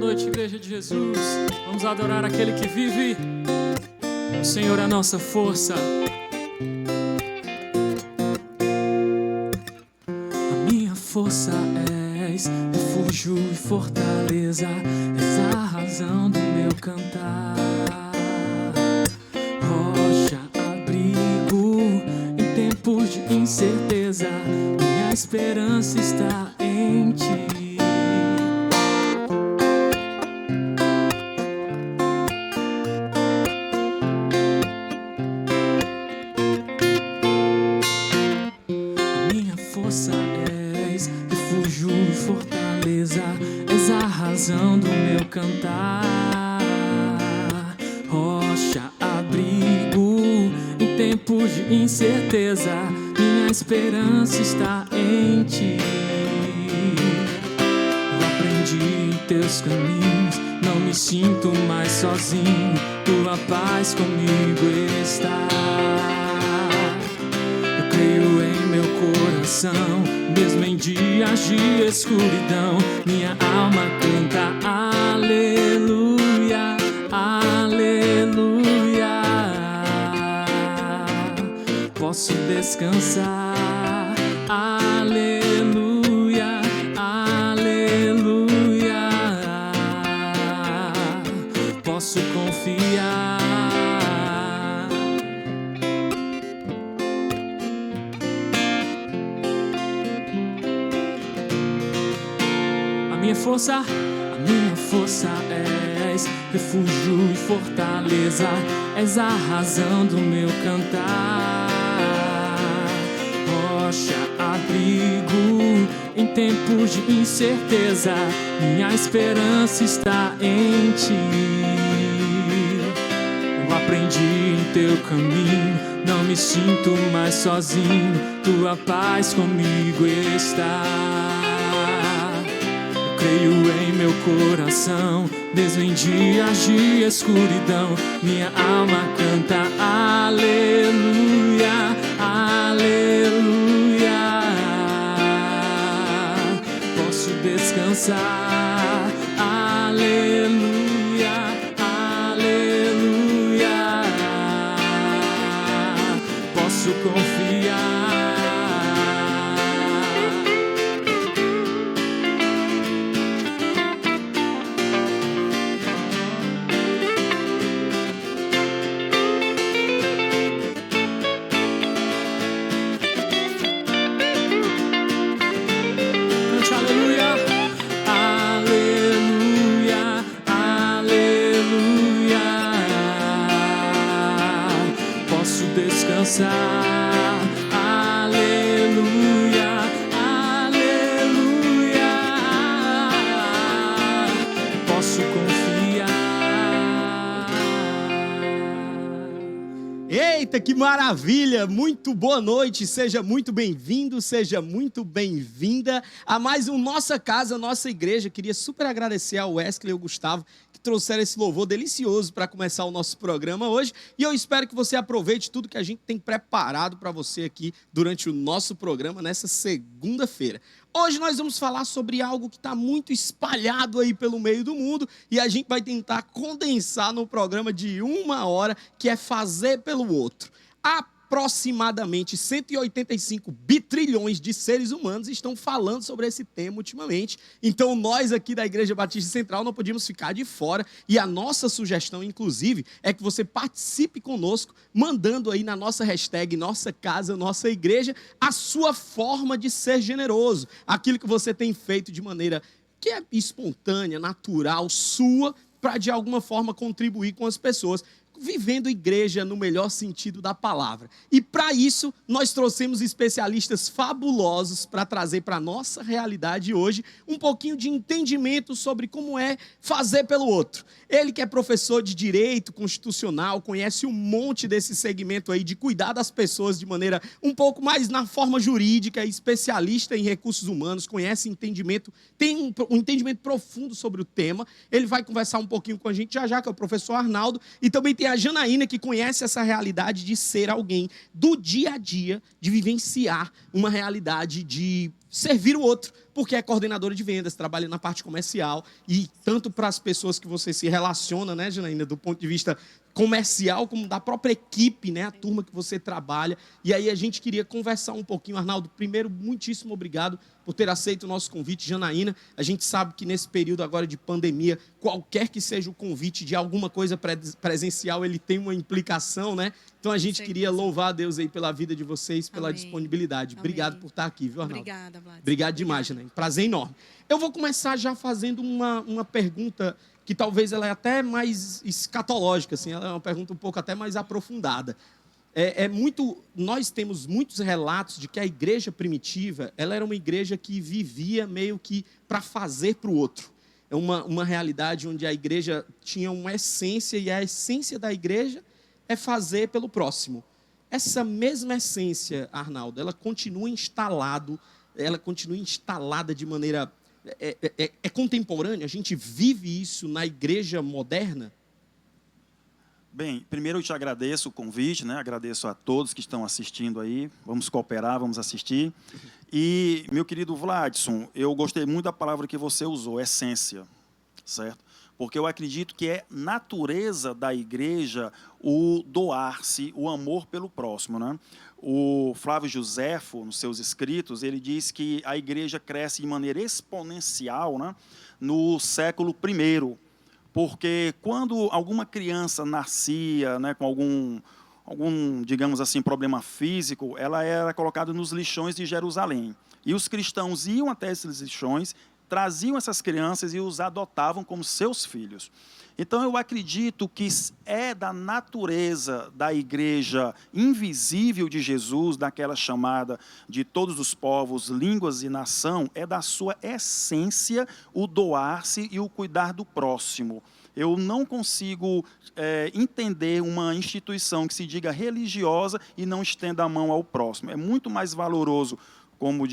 noite, Igreja de Jesus. Vamos adorar aquele que vive. O Senhor é a nossa força. A minha força és, refúgio e fortaleza, és a razão do meu cantar. Rocha, abrigo em tempos de incerteza, minha esperança está em ti. És a razão do meu cantar. Rocha, abrigo em tempos de incerteza, minha esperança está em ti. Eu aprendi em teus caminhos, não me sinto mais sozinho, tua paz comigo está. Eu creio em meu coração, mesmo em dias de escuridão, minha alma canta aleluia, aleluia. Posso descansar, aleluia, aleluia. Posso confiar. A minha força és, refúgio e fortaleza, és a razão do meu cantar. Rocha, abrigo em tempos de incerteza, minha esperança está em ti. Eu aprendi em teu caminho, não me sinto mais sozinho, tua paz comigo está. Creio em meu coração, mesmo em dias de escuridão, minha alma canta aleluia, aleluia. Posso descansar, aleluia, aleluia. Posso confiar. Descansar, aleluia, aleluia. Posso confiar. Eita, que maravilha! Muito boa noite, seja muito bem-vindo, seja muito bem-vinda a mais um Nossa Casa, Nossa Igreja. Queria super agradecer ao Wesley e ao Gustavo que trouxeram esse louvor delicioso para começar o nosso programa hoje, e eu espero que você aproveite tudo que a gente tem preparado para você aqui durante o nosso programa nessa segunda-feira. Hoje nós vamos falar sobre algo que está muito espalhado aí pelo meio do mundo e a gente vai tentar condensar no programa de 1 hora, que é fazer pelo outro. Aproximadamente 185 bitrilhões de seres humanos estão falando sobre esse tema ultimamente. Então nós aqui da Igreja Batista Central não podíamos ficar de fora, e a nossa sugestão, inclusive, é que você participe conosco, mandando aí na nossa hashtag Nossa Casa, Nossa Igreja, a sua forma de ser generoso, aquilo que você tem feito de maneira que é espontânea, natural, sua, para de alguma forma contribuir com as pessoas, vivendo igreja no melhor sentido da palavra. E para isso, nós trouxemos especialistas fabulosos para trazer para a nossa realidade hoje um pouquinho de entendimento sobre como é fazer pelo outro. Ele que é professor de Direito Constitucional, conhece um monte desse segmento aí de cuidar das pessoas de maneira um pouco mais na forma jurídica, especialista em recursos humanos, conhece entendimento, tem um entendimento profundo sobre o tema. Ele vai conversar um pouquinho com a gente já, que é o professor Arnaldo, e também tem a Janaína, que conhece essa realidade de ser alguém do dia a dia, de vivenciar uma realidade de servir o outro, porque é coordenadora de vendas, trabalha na parte comercial, e tanto para as pessoas que você se relaciona, né, Janaína, do ponto de vista comercial, como da própria equipe, né, a turma que você trabalha. E aí a gente queria conversar um pouquinho. Arnaldo, primeiro, muitíssimo obrigado por ter aceito o nosso convite. Janaína, a gente sabe que nesse período agora de pandemia, qualquer que seja o convite de alguma coisa presencial, ele tem uma implicação, né? Então a gente queria louvar a Deus aí pela vida de vocês, pela disponibilidade. Obrigado por estar aqui, viu, Arnaldo? Obrigada, Vlad. Obrigado demais, Janaína. Prazer enorme. Eu vou começar já fazendo uma pergunta que talvez ela é até mais escatológica, assim, ela é uma pergunta um pouco até mais aprofundada. Nós temos muitos relatos de que a igreja primitiva, ela era uma igreja que vivia meio que para fazer para o outro. É uma realidade onde a igreja tinha uma essência, e a essência da igreja é fazer pelo próximo. Essa mesma essência, Arnaldo, ela continua instalada de maneira... É contemporânea? A gente vive isso na igreja moderna? Bem, primeiro eu te agradeço o convite, né? Agradeço a todos que estão assistindo aí. Vamos cooperar, vamos assistir. E, meu querido Vladson, eu gostei muito da palavra que você usou, essência, certo? Porque eu acredito que é natureza da igreja o doar-se, o amor pelo próximo, né? O Flávio Josefo, nos seus escritos, ele diz que a igreja cresce de maneira exponencial, né, no século I, porque quando alguma criança nascia, né, com algum, digamos assim, problema físico, ela era colocada nos lixões de Jerusalém. E os cristãos iam até esses lixões, traziam essas crianças e os adotavam como seus filhos. Então, eu acredito que é da natureza da igreja invisível de Jesus, daquela chamada de todos os povos, línguas e nação, é da sua essência o doar-se e o cuidar do próximo. Eu não consigo entender uma instituição que se diga religiosa e não estenda a mão ao próximo. É muito mais valoroso, como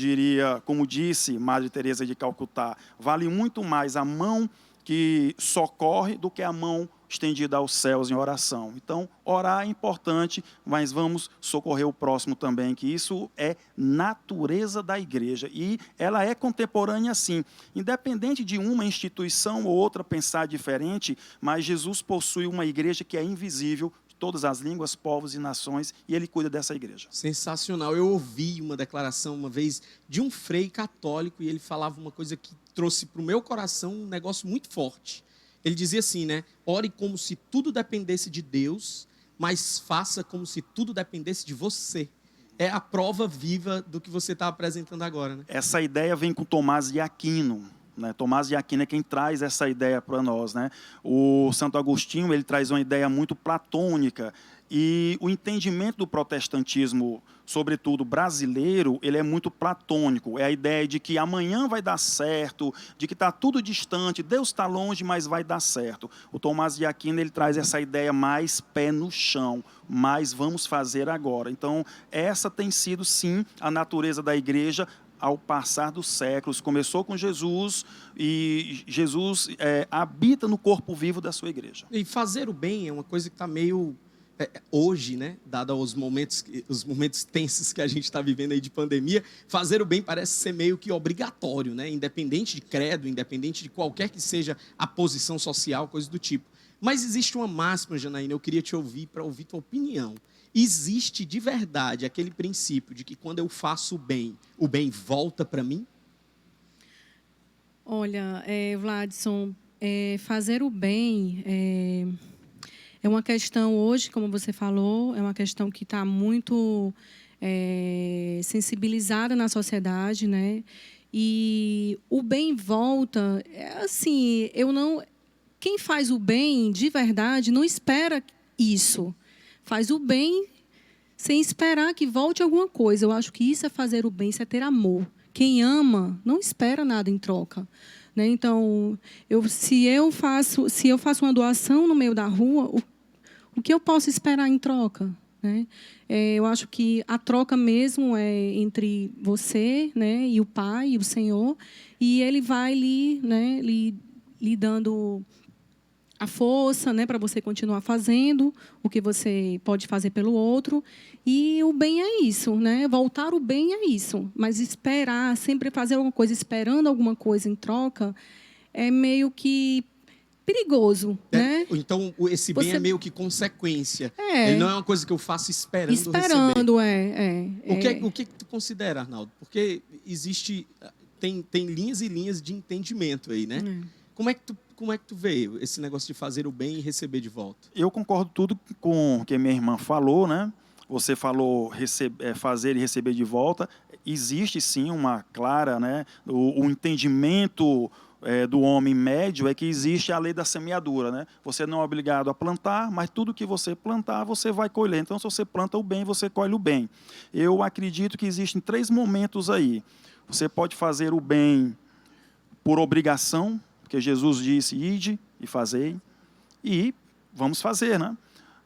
disse Madre Teresa de Calcutá, vale muito mais a mão que socorre do que a mão estendida aos céus em oração. Então, orar é importante, mas vamos socorrer o próximo também, que isso é natureza da igreja. E ela é contemporânea, sim. Independente de uma instituição ou outra pensar diferente, mas Jesus possui uma igreja que é invisível, de todas as línguas, povos e nações, e ele cuida dessa igreja. Sensacional. Eu ouvi uma declaração uma vez de um frei católico, e ele falava uma coisa que trouxe para o meu coração um negócio muito forte. Ele dizia assim, né? Ore como se tudo dependesse de Deus, mas faça como se tudo dependesse de você. É a prova viva do que você está apresentando agora, né? Essa ideia vem com Tomás de Aquino. Né? Tomás de Aquino é quem traz essa ideia para nós, né? O Santo Agostinho, ele traz uma ideia muito platônica, e o entendimento do protestantismo, sobretudo brasileiro, ele é muito platônico. É a ideia de que amanhã vai dar certo, de que está tudo distante, Deus está longe, mas vai dar certo. O Tomás de Aquino, ele traz essa ideia mais pé no chão, mas vamos fazer agora. Então, essa tem sido, sim, a natureza da igreja ao passar dos séculos. Começou com Jesus, e Jesus habita no corpo vivo da sua igreja. E fazer o bem é uma coisa que está meio... hoje, né, dado os momentos tensos que a gente está vivendo aí de pandemia, fazer o bem parece ser meio que obrigatório, né, independente de credo, independente de qualquer que seja a posição social, coisa do tipo. Mas existe uma máxima, Janaína, eu queria te ouvir para ouvir tua opinião. Existe de verdade aquele princípio de que quando eu faço o bem volta para mim? Olha, Vladson, fazer o bem é uma questão hoje, como você falou, é uma questão que está muito sensibilizada na sociedade, né? E o bem volta, assim, quem faz o bem de verdade não espera isso. Faz o bem sem esperar que volte alguma coisa. Eu acho que isso é fazer o bem, isso é ter amor. Quem ama não espera nada em troca. Né? Então, se eu faço uma doação no meio da rua, o que eu posso esperar em troca? Né? Eu acho que a troca mesmo é entre você, né, e o Pai, e o Senhor, e Ele vai lhe dando a força, né, para você continuar fazendo o que você pode fazer pelo outro. E o bem é isso, né? Voltar o bem é isso. Mas esperar, sempre fazer alguma coisa, esperando alguma coisa em troca, é meio que perigoso, né? Então, esse bem é meio que consequência. É. Ele não é uma coisa que eu faço esperando receber. Esperando, O que tu considera, Arnaldo? Porque existe... Tem linhas e linhas de entendimento aí, né? Como é que tu vê esse negócio de fazer o bem e receber de volta? Eu concordo tudo com o que minha irmã falou, né? Você falou fazer e receber de volta. Existe, sim, uma clara, né? O entendimento do homem médio é que existe a lei da semeadura, né? Você não é obrigado a plantar, mas tudo que você plantar, você vai colher. Então, se você planta o bem, você colhe o bem. Eu acredito que existem 3 momentos aí. Você pode fazer o bem por obrigação, porque Jesus disse, ide e fazei, e vamos fazer, né?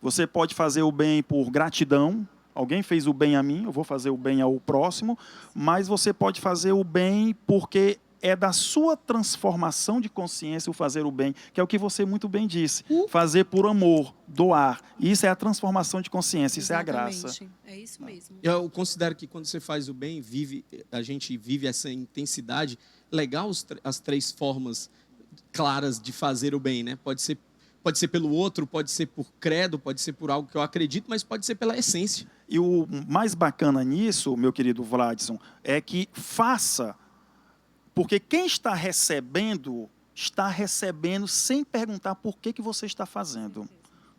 Você pode fazer o bem por gratidão, alguém fez o bem a mim, eu vou fazer o bem ao próximo, mas você pode fazer o bem porque é da sua transformação de consciência o fazer o bem, que é o que você muito bem disse, fazer por amor, doar. Isso é a transformação de consciência, isso Exatamente. É a graça. É isso mesmo. Eu considero que quando você faz o bem, a gente vive essa intensidade. Legal as 3 formas claras de fazer o bem, né? Pode ser pelo outro, pode ser por credo, pode ser por algo que eu acredito, mas pode ser pela essência. E o mais bacana nisso, meu querido Vladson, é que faça, porque quem está recebendo sem perguntar por que você está fazendo.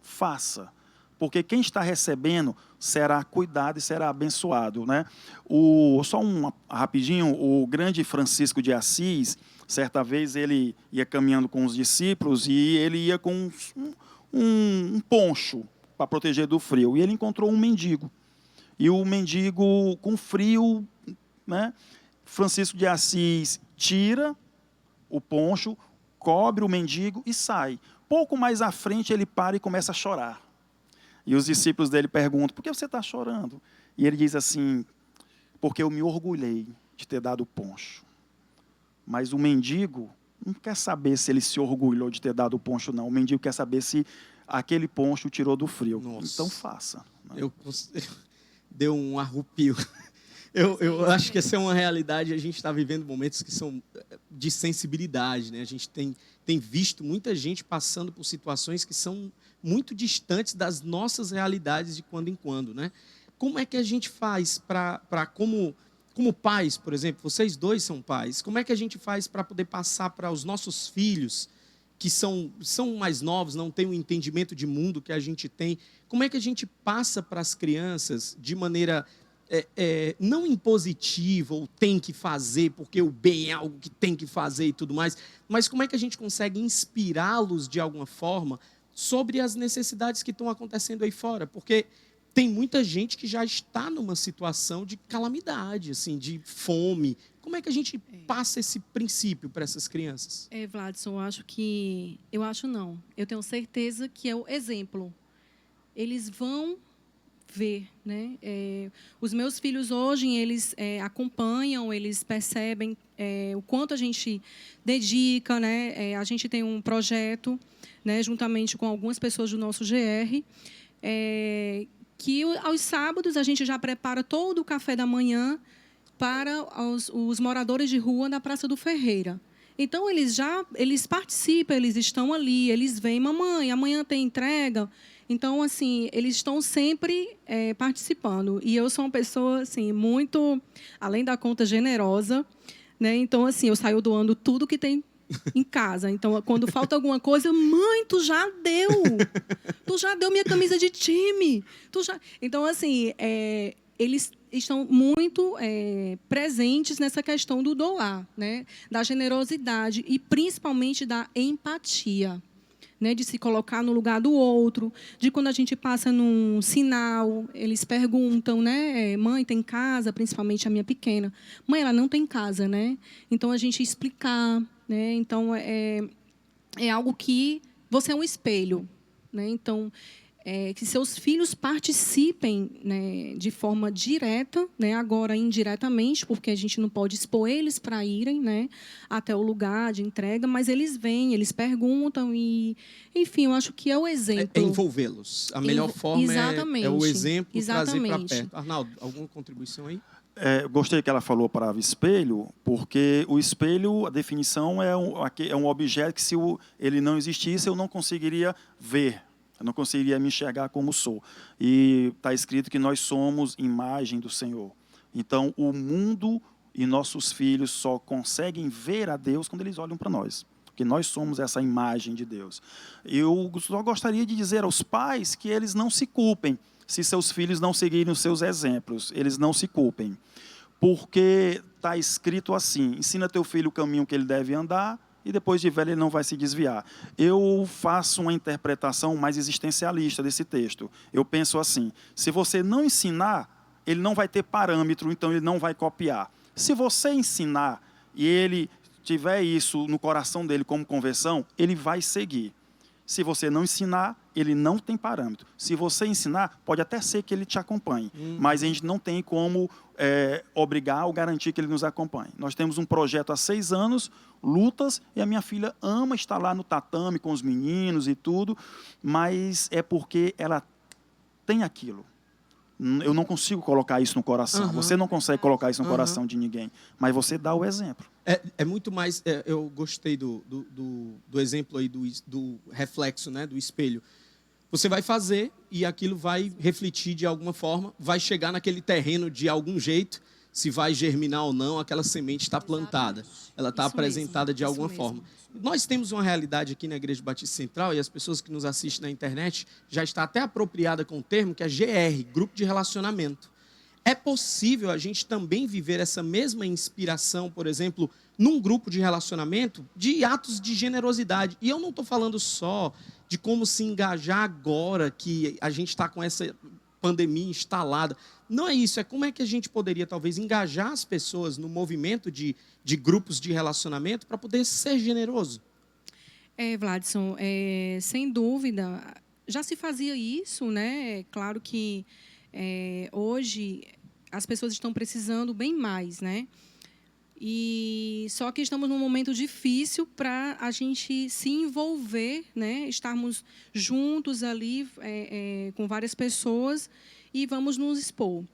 Faça. Porque quem está recebendo será cuidado e será abençoado, né? Rapidinho, o grande Francisco de Assis, certa vez ele ia caminhando com os discípulos e ele ia com um poncho para proteger do frio. E ele encontrou um mendigo. E o mendigo com frio, né? Francisco de Assis tira o poncho, cobre o mendigo e sai. Pouco mais à frente ele para e começa a chorar. E os discípulos dele perguntam, por que você está chorando? E ele diz assim, porque eu me orgulhei de ter dado o poncho. Mas o mendigo não quer saber se ele se orgulhou de ter dado o poncho, não. O mendigo quer saber se aquele poncho o tirou do frio. Nossa. Então faça. Né? Deu um arrupio. Eu acho que essa é uma realidade. A gente está vivendo momentos que são de sensibilidade, né? A gente tem visto muita gente passando por situações que são muito distantes das nossas realidades de quando em quando, né? Como é que a gente faz para como pais, por exemplo, vocês dois são pais, como é que a gente faz para poder passar para os nossos filhos, que são mais novos, não têm o entendimento de mundo que a gente tem, como é que a gente passa para as crianças de maneira não impositiva, ou tem que fazer, porque o bem é algo que tem que fazer e tudo mais, mas como é que a gente consegue inspirá-los de alguma forma sobre as necessidades que estão acontecendo aí fora? Porque tem muita gente que já está numa situação de calamidade, assim, de fome. Como é que a gente passa esse princípio para essas crianças? Vladson, eu tenho certeza que é o exemplo. Eles vão ver, né? Os meus filhos hoje, eles acompanham, eles percebem o quanto a gente dedica, né? A gente tem um projeto, né, juntamente com algumas pessoas do nosso GR, que aos sábados a gente já prepara todo o café da manhã para os moradores de rua da Praça do Ferreira. Então, eles participam, eles estão ali, eles vêm, mamãe, amanhã tem entrega. Então, assim, eles estão sempre participando. E eu sou uma pessoa, assim, muito, além da conta, generosa, né? Então, assim, eu saio doando tudo que tem em casa. Então, quando falta alguma coisa, mãe, tu já deu. Tu já deu minha camisa de time. Então, assim, eles estão muito presentes nessa questão do doar, né? Da generosidade e, principalmente, da empatia. Né, de se colocar no lugar do outro, de quando a gente passa num sinal, eles perguntam, né, mãe, tem casa? Principalmente a minha pequena. Mãe, ela não tem casa, né? Então, a gente explicar, né? Então, é algo que você é um espelho, né? Então, que seus filhos participem, né, de forma direta, né, agora indiretamente, porque a gente não pode expor eles para irem, né, até o lugar de entrega, mas eles vêm, eles perguntam e, enfim, eu acho que é o exemplo. É envolvê-los. A melhor forma é o exemplo, trazer para perto. Arnaldo, alguma contribuição aí? Gostei que ela falou a palavra espelho, porque o espelho, a definição é um objeto que, se ele não existisse, eu não conseguiria ver. Eu não conseguiria me enxergar como sou. E está escrito que nós somos imagem do Senhor. Então, o mundo e nossos filhos só conseguem ver a Deus quando eles olham para nós. Porque nós somos essa imagem de Deus. Eu só gostaria de dizer aos pais que eles não se culpem se seus filhos não seguirem os seus exemplos. Eles não se culpem. Porque está escrito assim: ensina teu filho o caminho que ele deve andar, e depois de velho ele não vai se desviar. Eu faço uma interpretação mais existencialista desse texto. Eu penso assim: se você não ensinar, ele não vai ter parâmetro, então ele não vai copiar. Se você ensinar e ele tiver isso no coração dele como conversão, ele vai seguir. Se você não ensinar, ele não tem parâmetro. Se você ensinar, pode até ser que ele te acompanhe, mas a gente não tem como obrigar ou garantir que ele nos acompanhe. Nós temos um projeto há 6 anos, lutas, e a minha filha ama estar lá no tatame com os meninos e tudo, mas é porque ela tem aquilo. Eu não consigo colocar isso no coração. Você não consegue colocar isso no coração de ninguém, mas você dá o exemplo. É muito mais... eu gostei do exemplo aí do reflexo, né, do espelho. Você vai fazer e aquilo vai refletir de alguma forma, vai chegar naquele terreno de algum jeito, se vai germinar ou não, aquela semente está plantada. Ela está apresentada de alguma forma. Nós temos uma realidade aqui na Igreja Batista Central, e as pessoas que nos assistem na internet já está até apropriada com o termo, que é GR, Grupo de Relacionamento. É possível a gente também viver essa mesma inspiração, por exemplo, num grupo de relacionamento, de atos de generosidade. E eu não estou falando só de como se engajar agora que a gente está com essa pandemia instalada. Não é isso, é como é que a gente poderia talvez engajar as pessoas no movimento de grupos de relacionamento para poder ser generoso. Vladson, sem dúvida, já se fazia isso, né? Claro que hoje as pessoas estão precisando bem mais, né? E só que estamos num momento difícil para a gente se envolver, né? Estarmos juntos ali com várias pessoas e vamos nos expor.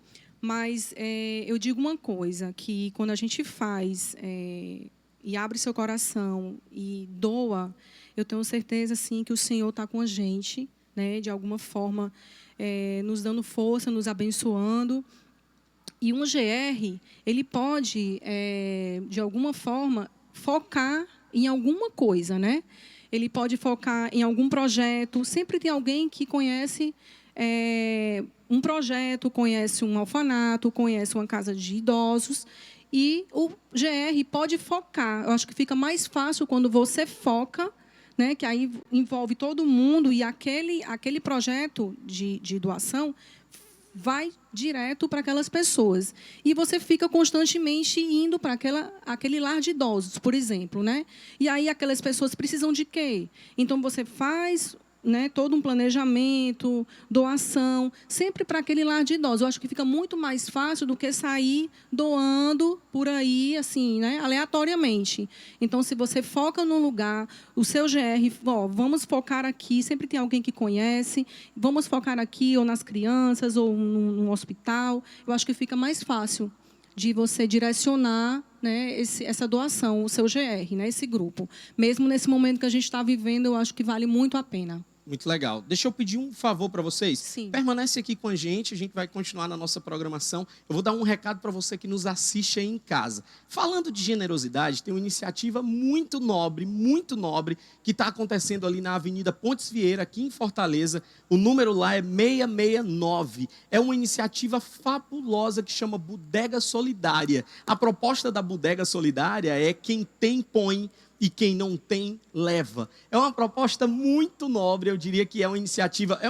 Mas eu digo uma coisa, que quando a gente faz e abre seu coração e doa, eu tenho certeza assim, que o Senhor está com a gente, né? De alguma forma, nos dando força, nos abençoando. E um GR, ele pode, de alguma forma, focar em alguma coisa, né? Ele pode focar em algum projeto. Sempre tem alguém que conhece um projeto, conhece um orfanato, conhece uma casa de idosos. E o GR pode focar. Eu acho que fica mais fácil quando você foca, né? Que aí envolve todo mundo, e aquele projeto de doação vai direto para aquelas pessoas. E você fica constantemente indo para aquele lar de idosos, por exemplo, né? E aí aquelas pessoas precisam de quê? Então você faz, né, todo um planejamento, doação, sempre para aquele lar de idosos. Eu acho que fica muito mais fácil do que sair doando por aí, assim, né, aleatoriamente. Então, se você foca num lugar, o seu GR, vamos focar aqui, sempre tem alguém que conhece, vamos focar aqui, ou nas crianças, ou num hospital, eu acho que fica mais fácil de você direcionar, né, essa doação, o seu GR, né, esse grupo. Mesmo nesse momento que a gente está vivendo, eu acho que vale muito a pena. Muito legal. Deixa eu pedir um favor para vocês. Sim. Permanece aqui com a gente vai continuar na nossa programação. Eu vou dar um recado para você que nos assiste aí em casa. Falando de generosidade, tem uma iniciativa muito nobre, que está acontecendo ali na Avenida Pontes Vieira, aqui em Fortaleza. O número lá é 669. É uma iniciativa fabulosa que chama Bodega Solidária. A proposta da Bodega Solidária é: quem tem, põe, e quem não tem, leva. É uma proposta muito nobre, eu diria que é uma iniciativa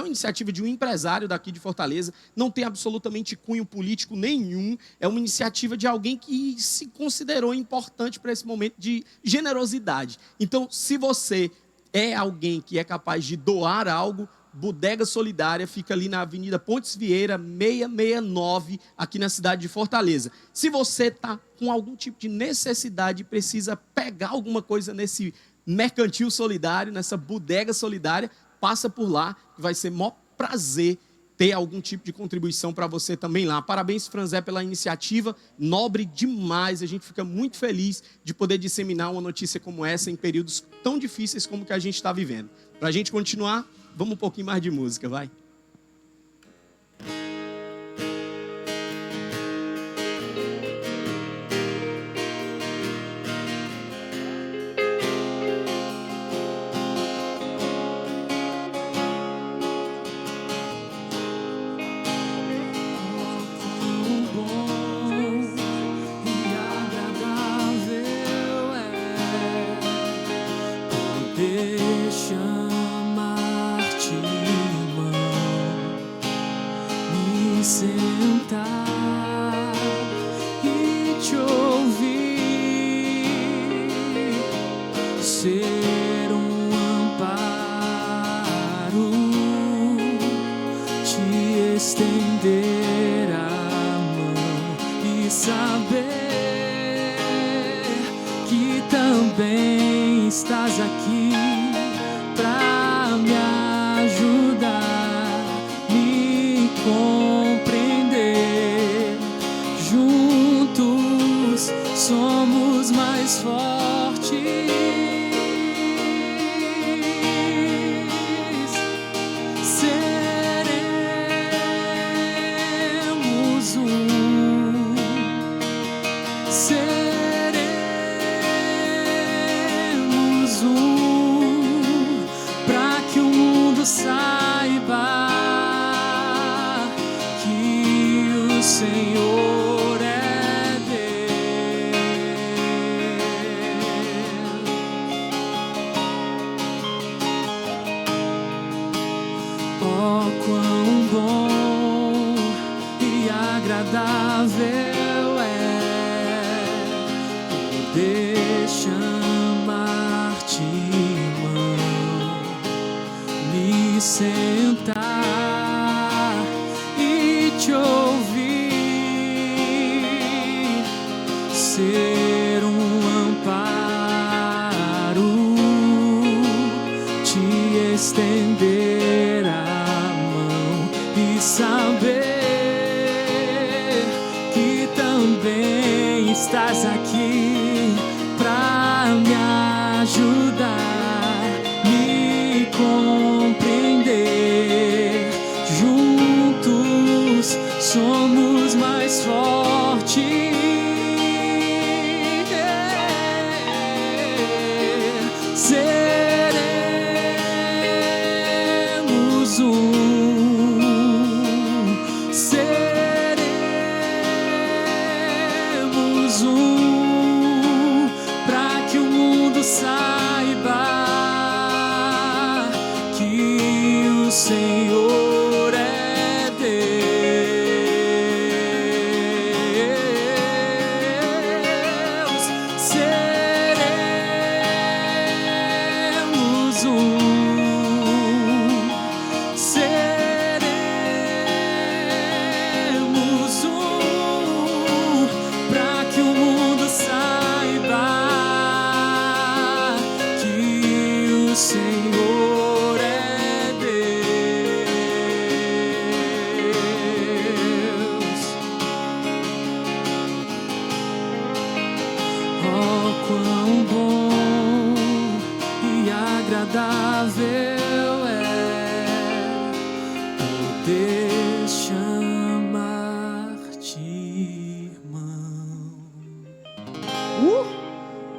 de um empresário daqui de Fortaleza, não tem absolutamente cunho político nenhum, é uma iniciativa de alguém que se considerou importante para esse momento de generosidade. Então, se você é alguém que é capaz de doar algo, Bodega Solidária, fica ali na Avenida Pontes Vieira, 669, aqui na cidade de Fortaleza. Se você está com algum tipo de necessidade e precisa pegar alguma coisa nesse mercantil solidário, nessa bodega solidária, passa por lá, que vai ser maior prazer ter algum tipo de contribuição para você também lá. Parabéns, Franzé, pela iniciativa, nobre demais. A gente fica muito feliz de poder disseminar uma notícia como essa em períodos tão difíceis como que a gente está vivendo. Para a gente continuar, vamos um pouquinho mais de música, vai. Chamar-te, irmão, me sentar e te ouvir, ser um amparo, te estender a mão e saber que também estás aqui pra me ajudar, me compreender. Juntos somos mais fortes. Seremos um. Seremos um, pra que o mundo saiba que o Senhor é Deus. Oh, quão bom e agradável é poder chamar-te, irmão, me sentar e te ouvir, ser um amparo, te estender a mão e saber que também estás aqui pra me ajudar, me compreender. Juntos somos mais fortes. Seremos um. Seremos um, pra que o mundo saiba que o Senhor é Deus. Seremos um. Seremos um, pra que o mundo saiba que o Senhor é Deus. Oh, quão bom e agradável é poder chamar-te, irmão.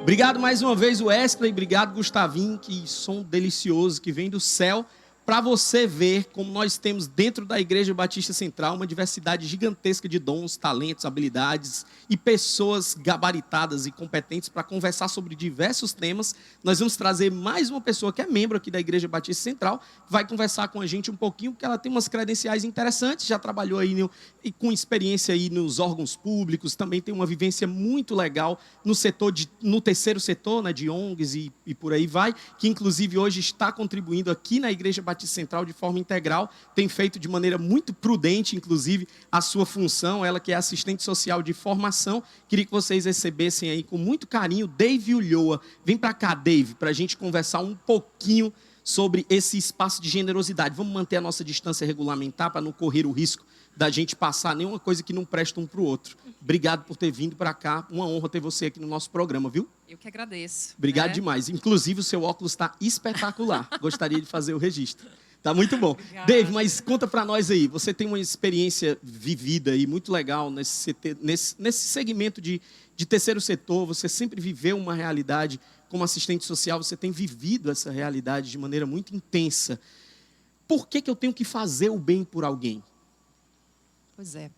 Obrigado mais uma vez, Wesley. Obrigado, Gustavinho. Que som delicioso que vem do céu. Para você ver como nós temos dentro da Igreja Batista Central uma diversidade gigantesca de dons, talentos, habilidades e pessoas gabaritadas e competentes para conversar sobre diversos temas. Nós vamos trazer mais uma pessoa que é membro aqui da Igreja Batista Central, que vai conversar com a gente um pouquinho, porque ela tem umas credenciais interessantes, já trabalhou aí e com experiência aí nos órgãos públicos, também tem uma vivência muito legal no terceiro setor, né, de ONGs e por aí vai, que inclusive hoje está contribuindo aqui na Igreja Batista Batista Central de forma integral, tem feito de maneira muito prudente, inclusive, a sua função, ela que é assistente social de formação. Queria que vocês recebessem aí com muito carinho Dave Ulloa. Vem para cá, Dave, para a gente conversar um pouquinho sobre esse espaço de generosidade. Vamos manter a nossa distância regulamentar para não correr o risco da gente passar nenhuma coisa que não presta um para o outro. Obrigado por ter vindo para cá. Uma honra ter você aqui no nosso programa, viu? Eu que agradeço. Obrigado demais. Inclusive, o seu óculos está espetacular. Gostaria de fazer o registro. Tá muito bom. Obrigada. Dave, mas conta para nós aí. Você tem uma experiência vivida e muito legal nesse segmento de terceiro setor. Você sempre viveu uma realidade como assistente social. Você tem vivido essa realidade de maneira muito intensa. Por que eu tenho que fazer o bem por alguém? Pois é.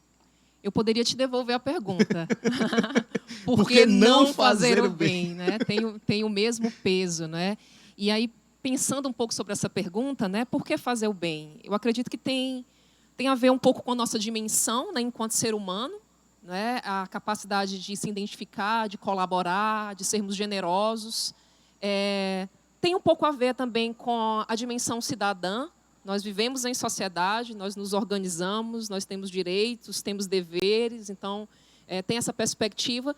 Eu poderia te devolver a pergunta. Por que não fazer o bem, né? Tem o mesmo peso, né? E aí, pensando um pouco sobre essa pergunta, né? Por que fazer o bem? Eu acredito que tem a ver um pouco com a nossa dimensão, né? Enquanto ser humano, né? A capacidade de se identificar, de colaborar, de sermos generosos. Tem um pouco a ver também com a dimensão cidadã. Nós vivemos em sociedade, nós nos organizamos, nós temos direitos, temos deveres, então tem essa perspectiva.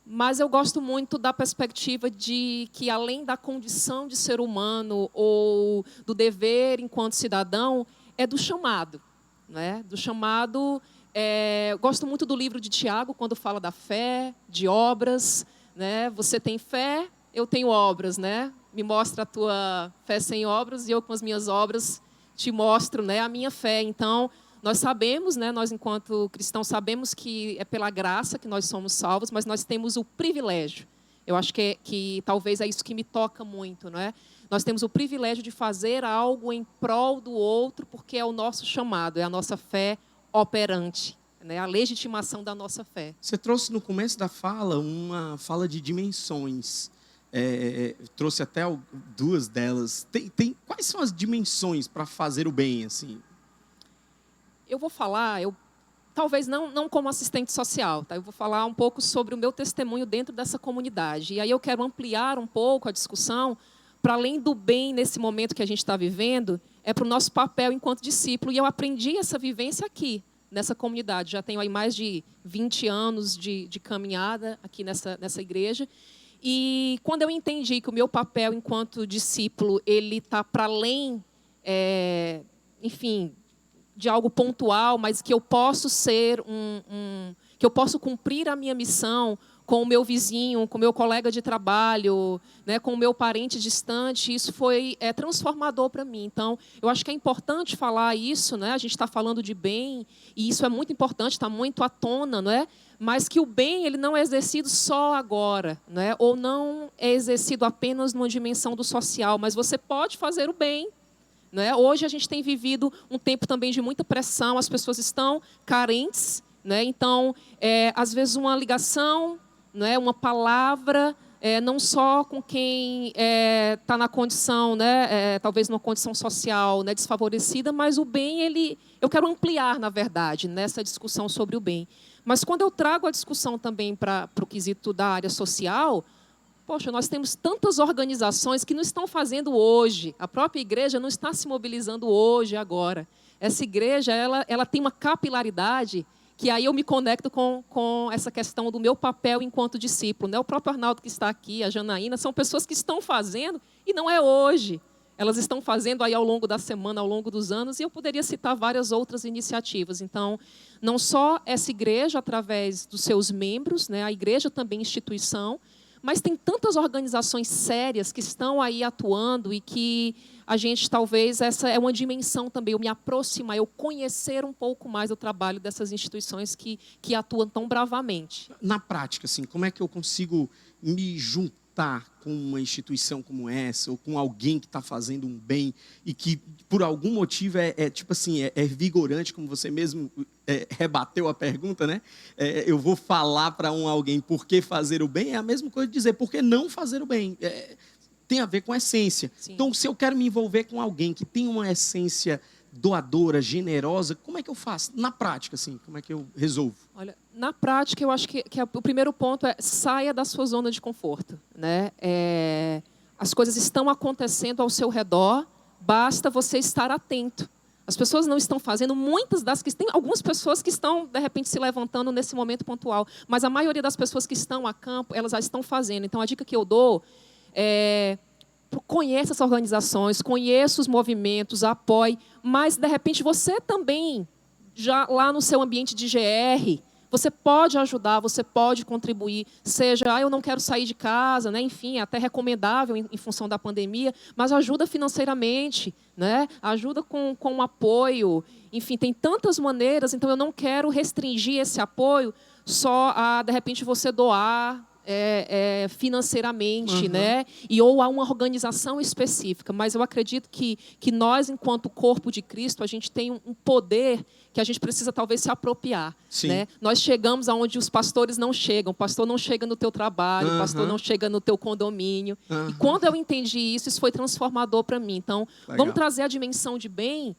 Mas eu gosto muito da perspectiva de que, além da condição de ser humano ou do dever enquanto cidadão, é do chamado. Né? Do chamado, eu gosto muito do livro de Tiago, quando fala da fé, de obras. Né? Você tem fé, eu tenho obras. Né? Me mostra a tua fé sem obras e eu, com as minhas obras, te mostro, né, a minha fé. Então, nós sabemos, né, nós enquanto cristãos sabemos que é pela graça que nós somos salvos, mas nós temos o privilégio. Eu acho que talvez é isso que me toca muito, né? Nós temos o privilégio de fazer algo em prol do outro, porque é o nosso chamado, é a nossa fé operante, né? A legitimação da nossa fé. Você trouxe no começo da fala uma fala de dimensões. Trouxe até duas delas. Quais são as dimensões para fazer o bem? Assim? Eu vou falar, talvez não como assistente social, tá? Eu vou falar um pouco sobre o meu testemunho dentro dessa comunidade. E aí eu quero ampliar um pouco a discussão para além do bem nesse momento que a gente está vivendo, para o nosso papel enquanto discípulo. E eu aprendi essa vivência aqui, nessa comunidade. Já tenho aí mais de 20 anos de caminhada aqui nessa igreja. E quando eu entendi que o meu papel enquanto discípulo ele está para além, enfim, de algo pontual, mas que eu posso ser que eu posso cumprir a minha missão com o meu vizinho, com o meu colega de trabalho, né, com o meu parente distante, isso foi transformador para mim. Então, eu acho que é importante falar isso, né? A gente está falando de bem e isso é muito importante, está muito à tona, não é? Mas que o bem ele não é exercido só agora, né? Ou não é exercido apenas numa dimensão do social, mas você pode fazer o bem. Né? Hoje a gente tem vivido um tempo também de muita pressão, as pessoas estão carentes, né? Então, às vezes uma ligação, né? Uma palavra, não só com quem está na condição, né? Talvez numa condição social, né? Desfavorecida, mas o bem, eu quero ampliar, na verdade, nessa discussão sobre o bem. Mas quando eu trago a discussão também para o quesito da área social, poxa, nós temos tantas organizações que não estão fazendo hoje. A própria igreja não está se mobilizando hoje, agora. Essa igreja, ela tem uma capilaridade que aí eu me conecto com essa questão do meu papel enquanto discípulo. Né? O próprio Arnaldo que está aqui, a Janaína, são pessoas que estão fazendo e não é hoje. Elas estão fazendo aí ao longo da semana, ao longo dos anos, e eu poderia citar várias outras iniciativas. Então, não só essa igreja, através dos seus membros, né? A igreja também é instituição, mas tem tantas organizações sérias que estão aí atuando e que a gente, talvez, essa é uma dimensão também, eu me aproximar, eu conhecer um pouco mais o trabalho dessas instituições que atuam tão bravamente. Na prática, assim, como é que eu consigo me juntar com uma instituição como essa, ou com alguém que está fazendo um bem e que, por algum motivo, tipo assim, é vigorante, como você mesmo rebateu a pergunta, né? Eu vou falar para alguém por que fazer o bem, é a mesma coisa de dizer por que não fazer o bem. Tem a ver com a essência. Sim. Então, se eu quero me envolver com alguém que tem uma essência doadora, generosa, como é que eu faço? Na prática, assim, como é que eu resolvo? Olha, na prática, eu acho que o primeiro ponto é saia da sua zona de conforto. Né? As coisas estão acontecendo ao seu redor, basta você estar atento. As pessoas não estão fazendo, muitas das que tem algumas pessoas que estão, de repente, se levantando nesse momento pontual, mas a maioria das pessoas que estão a campo, elas já estão fazendo. Então, a dica que eu dou é: conheça as organizações, conheça os movimentos, apoie, mas, de repente, você também, já lá no seu ambiente de GR, você pode ajudar, você pode contribuir, seja, eu não quero sair de casa, né? Enfim, é até recomendável em função da pandemia, mas ajuda financeiramente, né? Ajuda com um apoio, enfim, tem tantas maneiras, então eu não quero restringir esse apoio só a, de repente, você doar financeiramente, né? Ou a uma organização específica. Mas eu acredito que nós, enquanto corpo de Cristo, a gente tem um poder que a gente precisa talvez se apropriar. Né? Nós chegamos aonde os pastores não chegam. O pastor não chega no teu trabalho, o pastor não chega no teu condomínio. E quando eu entendi isso foi transformador para mim. Então, vamos trazer a dimensão de bem.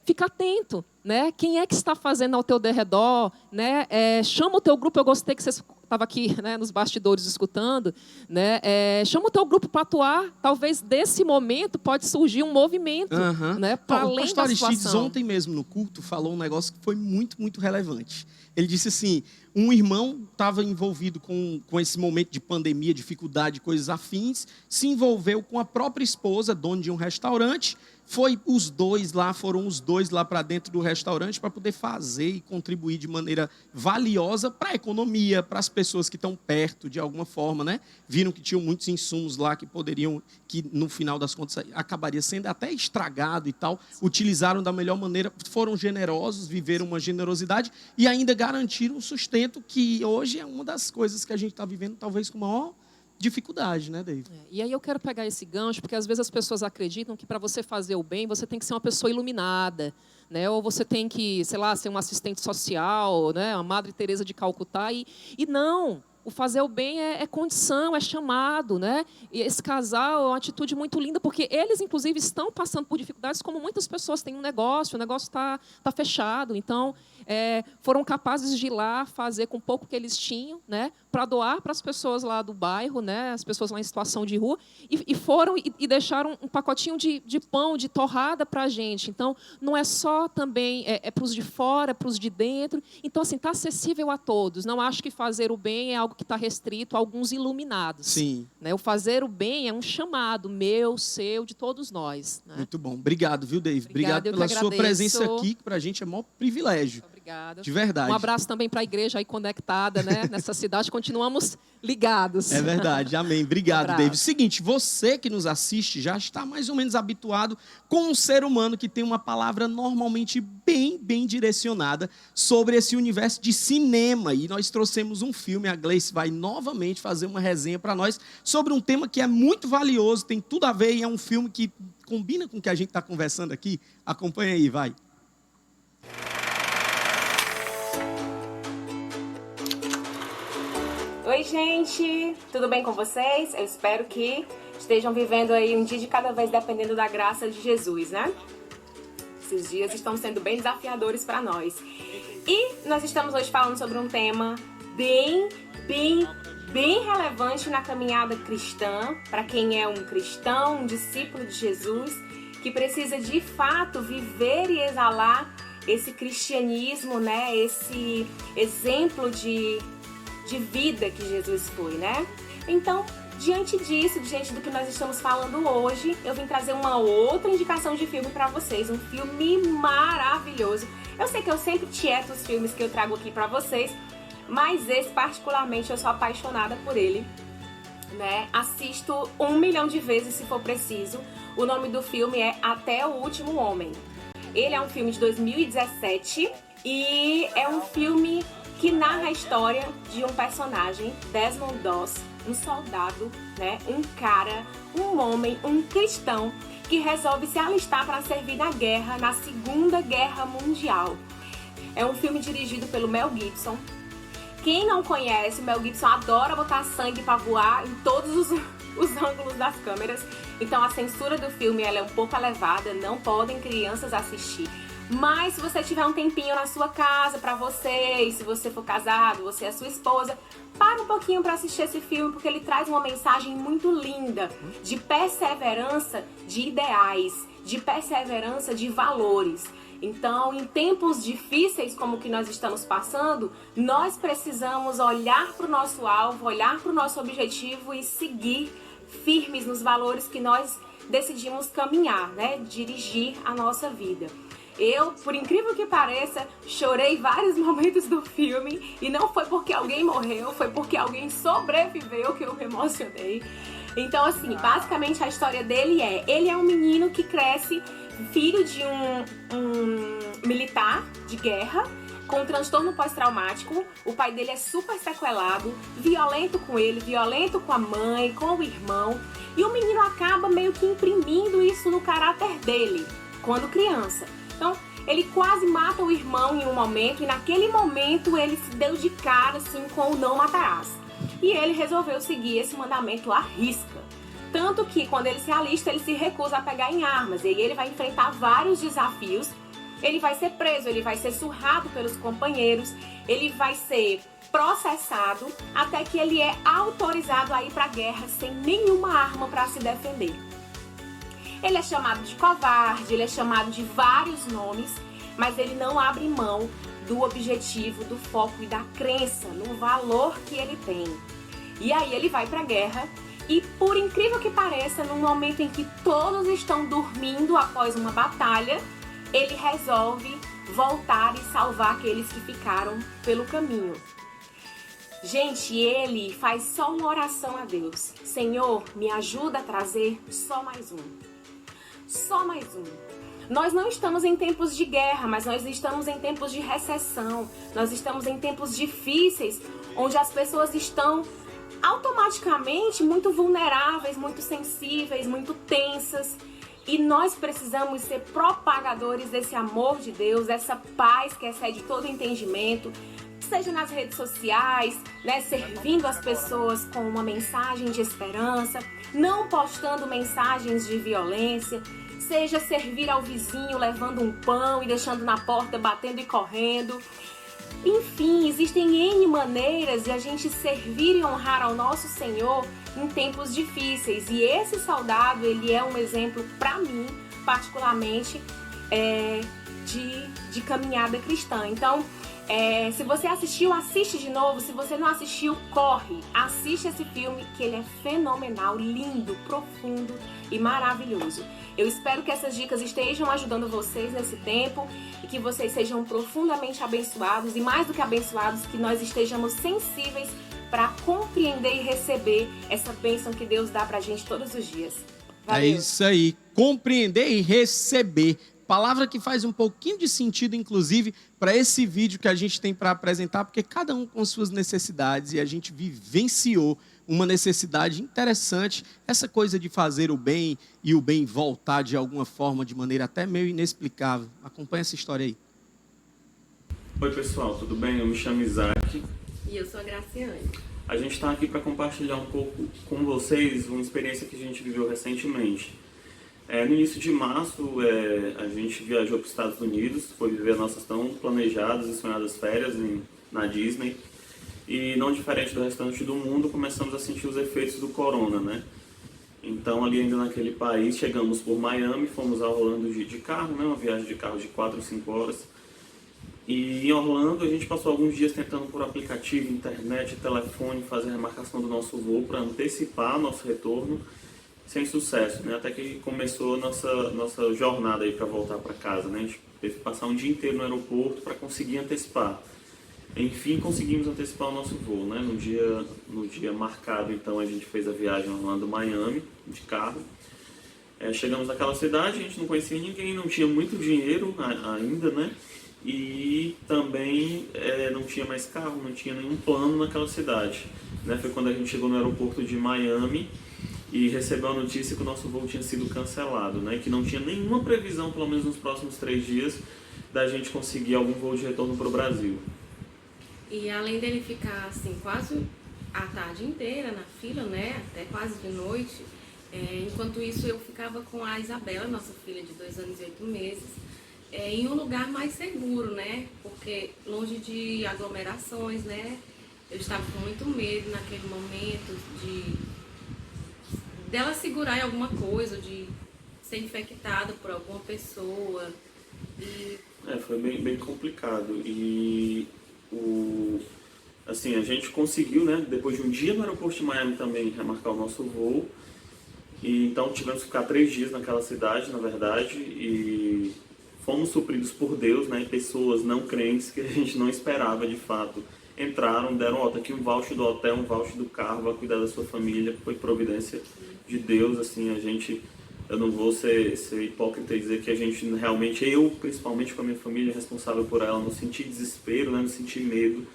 Fica atento, né? Quem é que está fazendo ao teu derredor, né? Chama o teu grupo. Eu gostei que vocês estavam aqui, né, nos bastidores escutando, né? Chama o teu grupo para atuar. Talvez desse momento pode surgir um movimento, né? Para além da situação. O pastor Aristides ontem mesmo no culto falou um negócio que foi muito, muito relevante. Ele disse assim: um irmão estava envolvido com esse momento de pandemia, dificuldade, coisas afins, se envolveu com a própria esposa, dona de um restaurante. Foram os dois lá para dentro do restaurante para poder fazer e contribuir de maneira valiosa para a economia, para as pessoas que estão perto de alguma forma, né? Viram que tinham muitos insumos lá que no final das contas, acabaria sendo até estragado e tal. Utilizaram da melhor maneira, foram generosos, viveram uma generosidade e ainda garantiram o sustento, que hoje é uma das coisas que a gente está vivendo talvez com maior dificuldade, né, David? E aí eu quero pegar esse gancho, porque às vezes as pessoas acreditam que para você fazer o bem, você tem que ser uma pessoa iluminada, né? Ou você tem que, sei lá, ser um assistente social, né? A Madre Teresa de Calcutá. E não, o fazer o bem é condição, é chamado, né? E esse casal é uma atitude muito linda, porque eles, inclusive, estão passando por dificuldades, como muitas pessoas têm um negócio, o negócio está fechado. Então, foram capazes de ir lá fazer com pouco que eles tinham, né? Para doar para as pessoas lá do bairro, né? As pessoas lá em situação de rua, e foram e deixaram um pacotinho de pão, de torrada para a gente. Então, não é só também, para os de fora, é para os de dentro. Então, assim, está acessível a todos. Não acho que fazer o bem é algo que está restrito a alguns iluminados. Sim. Né? O fazer o bem é um chamado meu, seu, de todos nós. Né? Muito bom. Obrigado, viu, David? Obrigado pela sua presença aqui, que para a gente é o maior privilégio. Obrigada. De verdade. Um abraço também para a igreja aí conectada, né? Nessa cidade. Continuamos ligados. É verdade. Amém. Obrigado, David. Seguinte, você que nos assiste já está mais ou menos habituado com um ser humano que tem uma palavra normalmente bem direcionada sobre esse universo de cinema. E nós trouxemos um filme, a Gleice vai novamente fazer uma resenha para nós sobre um tema que é muito valioso, tem tudo a ver e é um filme que combina com o que a gente está conversando aqui. Acompanha aí, vai. Oi, gente! Tudo bem com vocês? Eu espero que estejam vivendo aí um dia de cada vez dependendo da graça de Jesus, né? Esses dias estão sendo bem desafiadores para nós. E nós estamos hoje falando sobre um tema bem relevante na caminhada cristã, para quem é um cristão, um discípulo de Jesus, que precisa de fato viver e exalar esse cristianismo, né? Esse exemplo de vida que Jesus foi, né? Então, diante disso, diante do que nós estamos falando hoje, eu vim trazer uma outra indicação de filme para vocês, um filme maravilhoso. Eu sei que eu sempre tieto os filmes que eu trago aqui para vocês, mas esse particularmente eu sou apaixonada por ele, né? Assisto 1 milhão de vezes se for preciso. O nome do filme é Até o Último Homem. Ele é um filme de 2017 e é um filme que narra a história de um personagem, Desmond Doss, um soldado, né? Um cara, um homem, um cristão que resolve se alistar para servir na guerra, na Segunda Guerra Mundial. É um filme dirigido pelo Mel Gibson. Quem não conhece, o Mel Gibson adora botar sangue para voar em todos os ângulos das câmeras. Então a censura do filme ela é um pouco elevada, não podem crianças assistir. Mas se você tiver um tempinho na sua casa para você, e se você for casado, você e a sua esposa, para um pouquinho para assistir esse filme, porque ele traz uma mensagem muito linda de perseverança de ideais, de perseverança de valores. Então, em tempos difíceis como o que nós estamos passando, nós precisamos olhar para o nosso alvo, olhar para o nosso objetivo e seguir firmes nos valores que nós decidimos caminhar, né? Dirigir a nossa vida. Eu, por incrível que pareça, chorei vários momentos do filme e não foi porque alguém morreu, foi porque alguém sobreviveu que eu me emocionei. Então, assim, basicamente a história dele ele é um menino que cresce filho de um militar de guerra com transtorno pós-traumático. O pai dele é super sequelado, violento com ele, violento com a mãe, com o irmão. E o menino acaba meio que imprimindo isso no caráter dele, quando criança. Então, ele quase mata o irmão em um momento, e naquele momento ele se deu de cara assim com o não matarás. E ele resolveu seguir esse mandamento à risca. Tanto que quando ele se alista, ele se recusa a pegar em armas. E aí ele vai enfrentar vários desafios. Ele vai ser preso, ele vai ser surrado pelos companheiros, ele vai ser processado, até que ele é autorizado a ir para a guerra sem nenhuma arma para se defender. Ele é chamado de covarde, ele é chamado de vários nomes, mas ele não abre mão do objetivo, do foco e da crença no valor que ele tem. E aí ele vai para a guerra e, por incrível que pareça, no momento em que todos estão dormindo após uma batalha, ele resolve voltar e salvar aqueles que ficaram pelo caminho. Gente, ele faz só uma oração a Deus. Senhor, me ajuda a trazer só mais um. Só mais um. Nós não estamos em tempos de guerra, mas nós estamos em tempos de recessão. Nós estamos em tempos difíceis, onde as pessoas estão automaticamente muito vulneráveis, muito sensíveis, muito tensas. E nós precisamos ser propagadores desse amor de Deus, dessa paz que excede todo entendimento, seja nas redes sociais, né, servindo as pessoas com uma mensagem de esperança, não postando mensagens de violência, seja servir ao vizinho levando um pão e deixando na porta, batendo e correndo. Enfim, existem N maneiras de a gente servir e honrar ao nosso Senhor em tempos difíceis. E esse soldado, ele é um exemplo para mim, particularmente, de caminhada cristã. Então, se você assistiu, assiste de novo. Se você não assistiu, corre. Assiste esse filme, que ele é fenomenal, lindo, profundo e maravilhoso. Eu espero que essas dicas estejam ajudando vocês nesse tempo e que vocês sejam profundamente abençoados, e mais do que abençoados, que nós estejamos sensíveis para compreender e receber essa bênção que Deus dá pra gente todos os dias. Valeu. É isso aí, compreender e receber. Palavra que faz um pouquinho de sentido, inclusive, para esse vídeo que a gente tem para apresentar, porque cada um com suas necessidades, e a gente vivenciou uma necessidade interessante, essa coisa de fazer o bem e o bem voltar de alguma forma, de maneira até meio inexplicável. Acompanha essa história aí. Oi pessoal, tudo bem? Eu me chamo Isaac. E eu sou a Graciane. A gente está aqui para compartilhar um pouco com vocês uma experiência que a gente viveu recentemente. No início de março, a gente viajou para os Estados Unidos, foi viver nossas tão planejadas e sonhadas férias na Disney. E não diferente do restante do mundo, começamos a sentir os efeitos do corona, né? Então, ali ainda naquele país, chegamos por Miami, fomos a Orlando de carro, né? Uma viagem de carro de 4 ou 5 horas. E em Orlando, a gente passou alguns dias tentando por aplicativo, internet, telefone, fazer a remarcação do nosso voo para antecipar nosso retorno, sem sucesso, né? Até que começou a nossa jornada aí para voltar para casa, né? A gente teve que passar um dia inteiro no aeroporto para conseguir antecipar. Enfim, conseguimos antecipar o nosso voo, né? No dia marcado, então, a gente fez a viagem Orlando-Miami, de carro. Chegamos naquela cidade, a gente não conhecia ninguém, não tinha muito dinheiro ainda, né? E também não tinha mais carro, não tinha nenhum plano naquela cidade, né? Foi quando a gente chegou no aeroporto de Miami e recebeu a notícia que o nosso voo tinha sido cancelado, né? Que não tinha nenhuma previsão, pelo menos nos próximos 3 dias, da gente conseguir algum voo de retorno para o Brasil. E além dele ficar assim quase a tarde inteira na fila, né, até quase de noite, enquanto isso eu ficava com a Isabela, nossa filha de 2 anos e 8 meses, em um lugar mais seguro, né? Porque longe de aglomerações, né? Eu estava com muito medo naquele momento dela segurar em alguma coisa, de ser infectada por alguma pessoa. Foi bem complicado. E assim, a gente conseguiu, né, depois de um dia no aeroporto de Miami também, remarcar o nosso voo. E então tivemos que ficar 3 dias naquela cidade, na verdade, e fomos supridos por Deus, né, pessoas não crentes que a gente não esperava de fato. Entraram, deram, tá aqui um voucher do hotel, um voucher do carro, vai cuidar da sua família, foi providência de Deus, assim, eu não vou ser hipócrita e dizer que a gente realmente, eu principalmente com a minha família, responsável por ela, não senti desespero, né, não senti medo,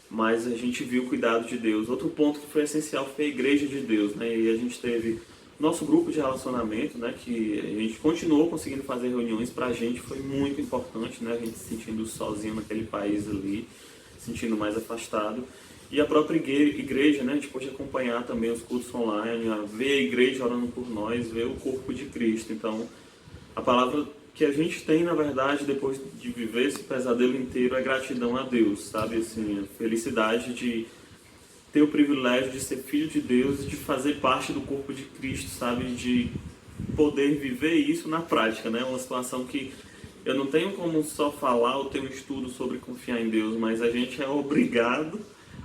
mas a gente viu o cuidado de Deus. Outro ponto que foi essencial foi a igreja de Deus, né, e a gente teve nosso grupo de relacionamento, né, que a gente continuou conseguindo fazer reuniões, pra gente foi muito importante, né, a gente se sentindo sozinho naquele país ali, sentindo mais afastado. E a própria igreja, né, a gente pôde acompanhar também os cultos online, ver a igreja orando por nós, ver o corpo de Cristo. Então, a palavra que a gente tem, na verdade, depois de viver esse pesadelo inteiro, é gratidão a Deus, sabe? Assim, a felicidade de ter o privilégio de ser filho de Deus e de fazer parte do corpo de Cristo, sabe? De poder viver isso na prática, né? Uma situação que eu não tenho como só falar ou ter um estudo sobre confiar em Deus, mas a gente é obrigado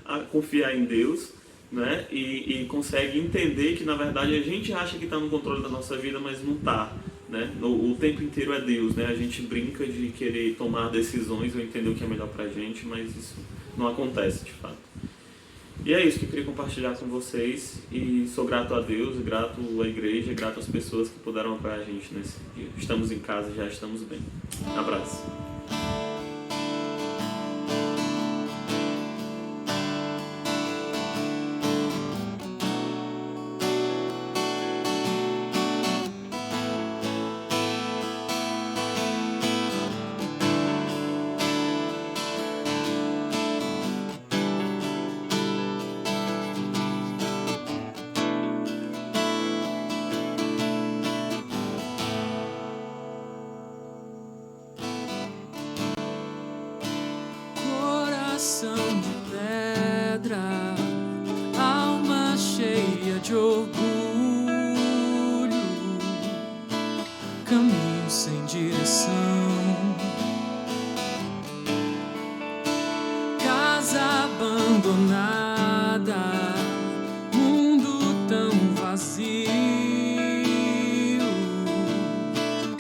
a confiar em Deus, né? E consegue entender que, na verdade, a gente acha que está no controle da nossa vida, mas não está, né? O tempo inteiro é Deus, né? A gente brinca de querer tomar decisões ou entender o que é melhor para a gente, mas isso não acontece, de fato. E é isso que eu queria compartilhar com vocês, e sou grato a Deus, grato à igreja, grato às pessoas que puderam apoiar a gente nesse dia. Estamos em casa, já estamos bem. Abraço. Coração de pedra, alma cheia de orgulho, caminho sem direção, casa abandonada, mundo tão vazio.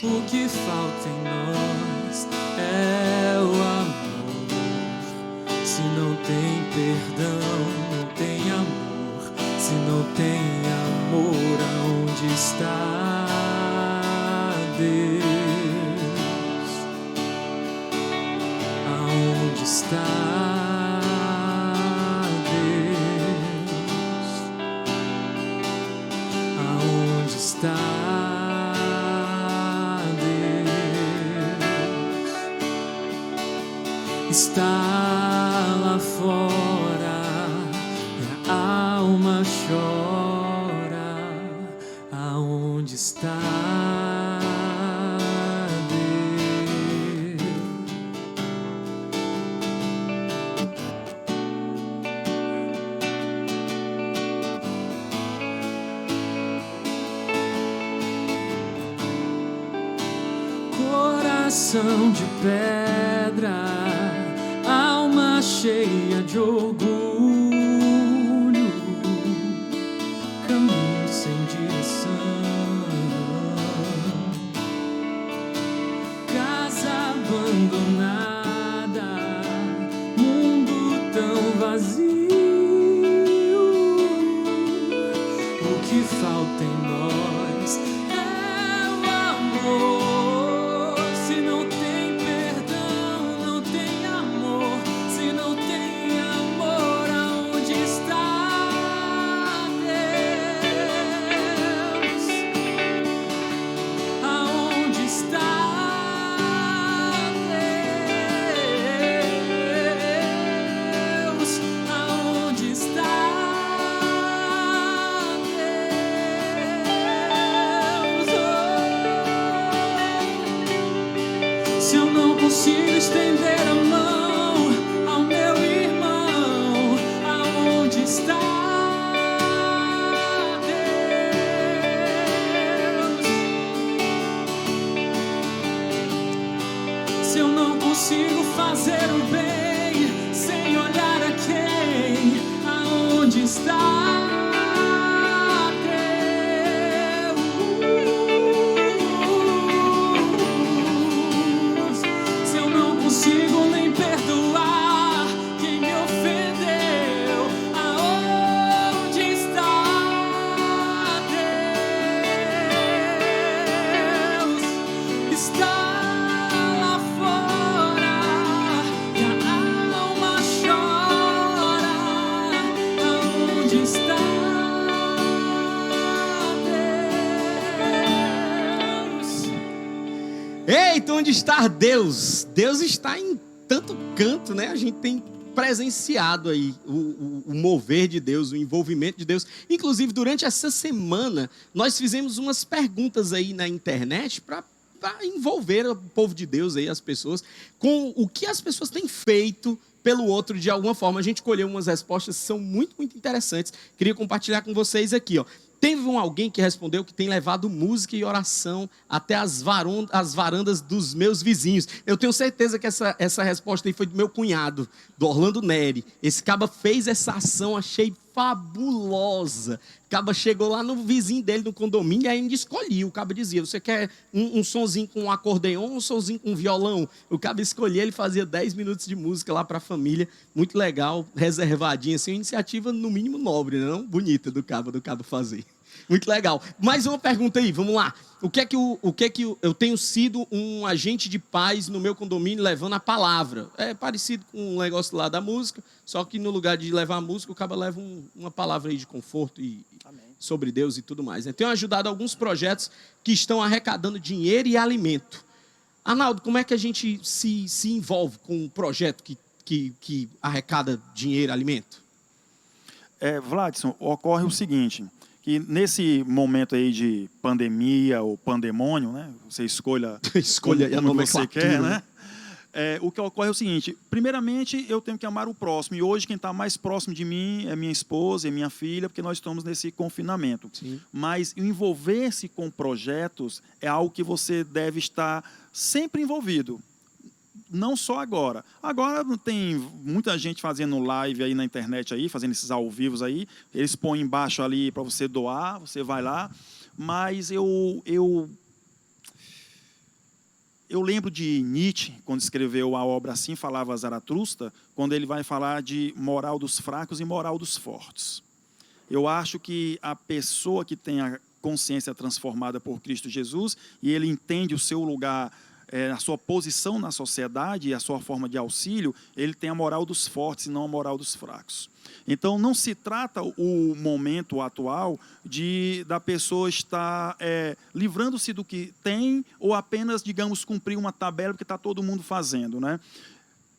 O que falta em nós é o amor. Se não tem perdão, não tem amor. Se não tem amor, aonde está Deus? Aonde está Deus? Aonde está Deus? Está lá fora e a alma chora. Aonde está Deus? Coração de pedra, alma cheia de orgulho, caminho sem direção, casa abandonada, mundo tão vazio. O que falta em nós é o amor. Se não tem perdão, não tem amor. Se não tem amor, aonde está Deus? Aonde está Deus? Eita, onde está Deus? Deus está em tanto canto, né? A gente tem presenciado aí o mover de Deus, o envolvimento de Deus. Inclusive, durante essa semana, nós fizemos umas perguntas aí na internet para envolver o povo de Deus aí, as pessoas, com o que as pessoas têm feito pelo outro de alguma forma. A gente colheu umas respostas que são muito, muito interessantes. Queria compartilhar com vocês aqui, ó. Teve alguém que respondeu que tem levado música e oração até as varandas dos meus vizinhos. Eu tenho certeza que essa resposta aí foi do meu cunhado, do Orlando Neri. Esse caba fez essa ação, achei fabulosa. O caba chegou lá no vizinho dele, no condomínio, e ainda escolhia. O caba dizia, você quer um sonzinho com um acordeon ou um sonzinho com um violão? O caba escolhia, ele fazia 10 minutos de música lá para a família. Muito legal, reservadinho, assim, uma iniciativa no mínimo nobre, não? Bonita do caba fazer. Muito legal. Mais uma pergunta aí, vamos lá. O que é que eu tenho sido um agente de paz no meu condomínio levando a palavra? É parecido com o negócio lá da música, só que no lugar de levar a música, o cara leva uma palavra aí de conforto e sobre Deus e tudo mais. Tenho ajudado alguns projetos que estão arrecadando dinheiro e alimento. Arnaldo, como é que a gente se envolve com um projeto que arrecada dinheiro e alimento? Vladson, ocorre o seguinte, que nesse momento aí de pandemia ou pandemônio, né? Você escolha como você quer, né? O que ocorre é o seguinte, primeiramente eu tenho que amar o próximo, e hoje quem está mais próximo de mim é minha esposa, é minha filha, porque nós estamos nesse confinamento. Sim. Mas envolver-se com projetos é algo que você deve estar sempre envolvido. Não só agora. Agora tem muita gente fazendo live aí na internet, aí, fazendo esses ao vivos aí. Eles põem embaixo ali para você doar, você vai lá. Mas eu lembro de Nietzsche, quando escreveu a obra Assim Falava Zaratustra, quando ele vai falar de moral dos fracos e moral dos fortes. Eu acho que a pessoa que tem a consciência transformada por Cristo Jesus e ele entende o seu lugar, a sua posição na sociedade e a sua forma de auxílio, ele tem a moral dos fortes e não a moral dos fracos. Então, não se trata o momento atual da pessoa estar livrando-se do que tem ou apenas, digamos, cumprir uma tabela que está todo mundo fazendo, né?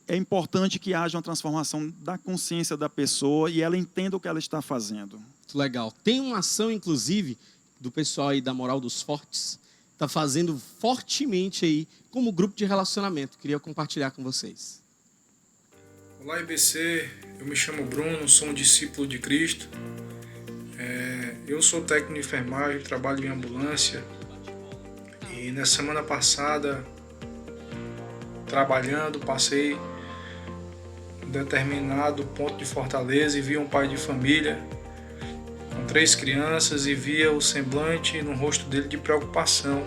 É importante que haja uma transformação da consciência da pessoa e ela entenda o que ela está fazendo. Muito legal. Tem uma ação, inclusive, do pessoal aí da Moral dos Fortes, está fazendo fortemente aí como grupo de relacionamento. Queria compartilhar com vocês. Olá, IBC. Eu me chamo Bruno, sou um discípulo de Cristo. Eu sou técnico de enfermagem, trabalho em ambulância. E na semana passada, trabalhando, passei em determinado ponto de Fortaleza e vi um pai de família com 3 crianças e via o semblante no rosto dele de preocupação,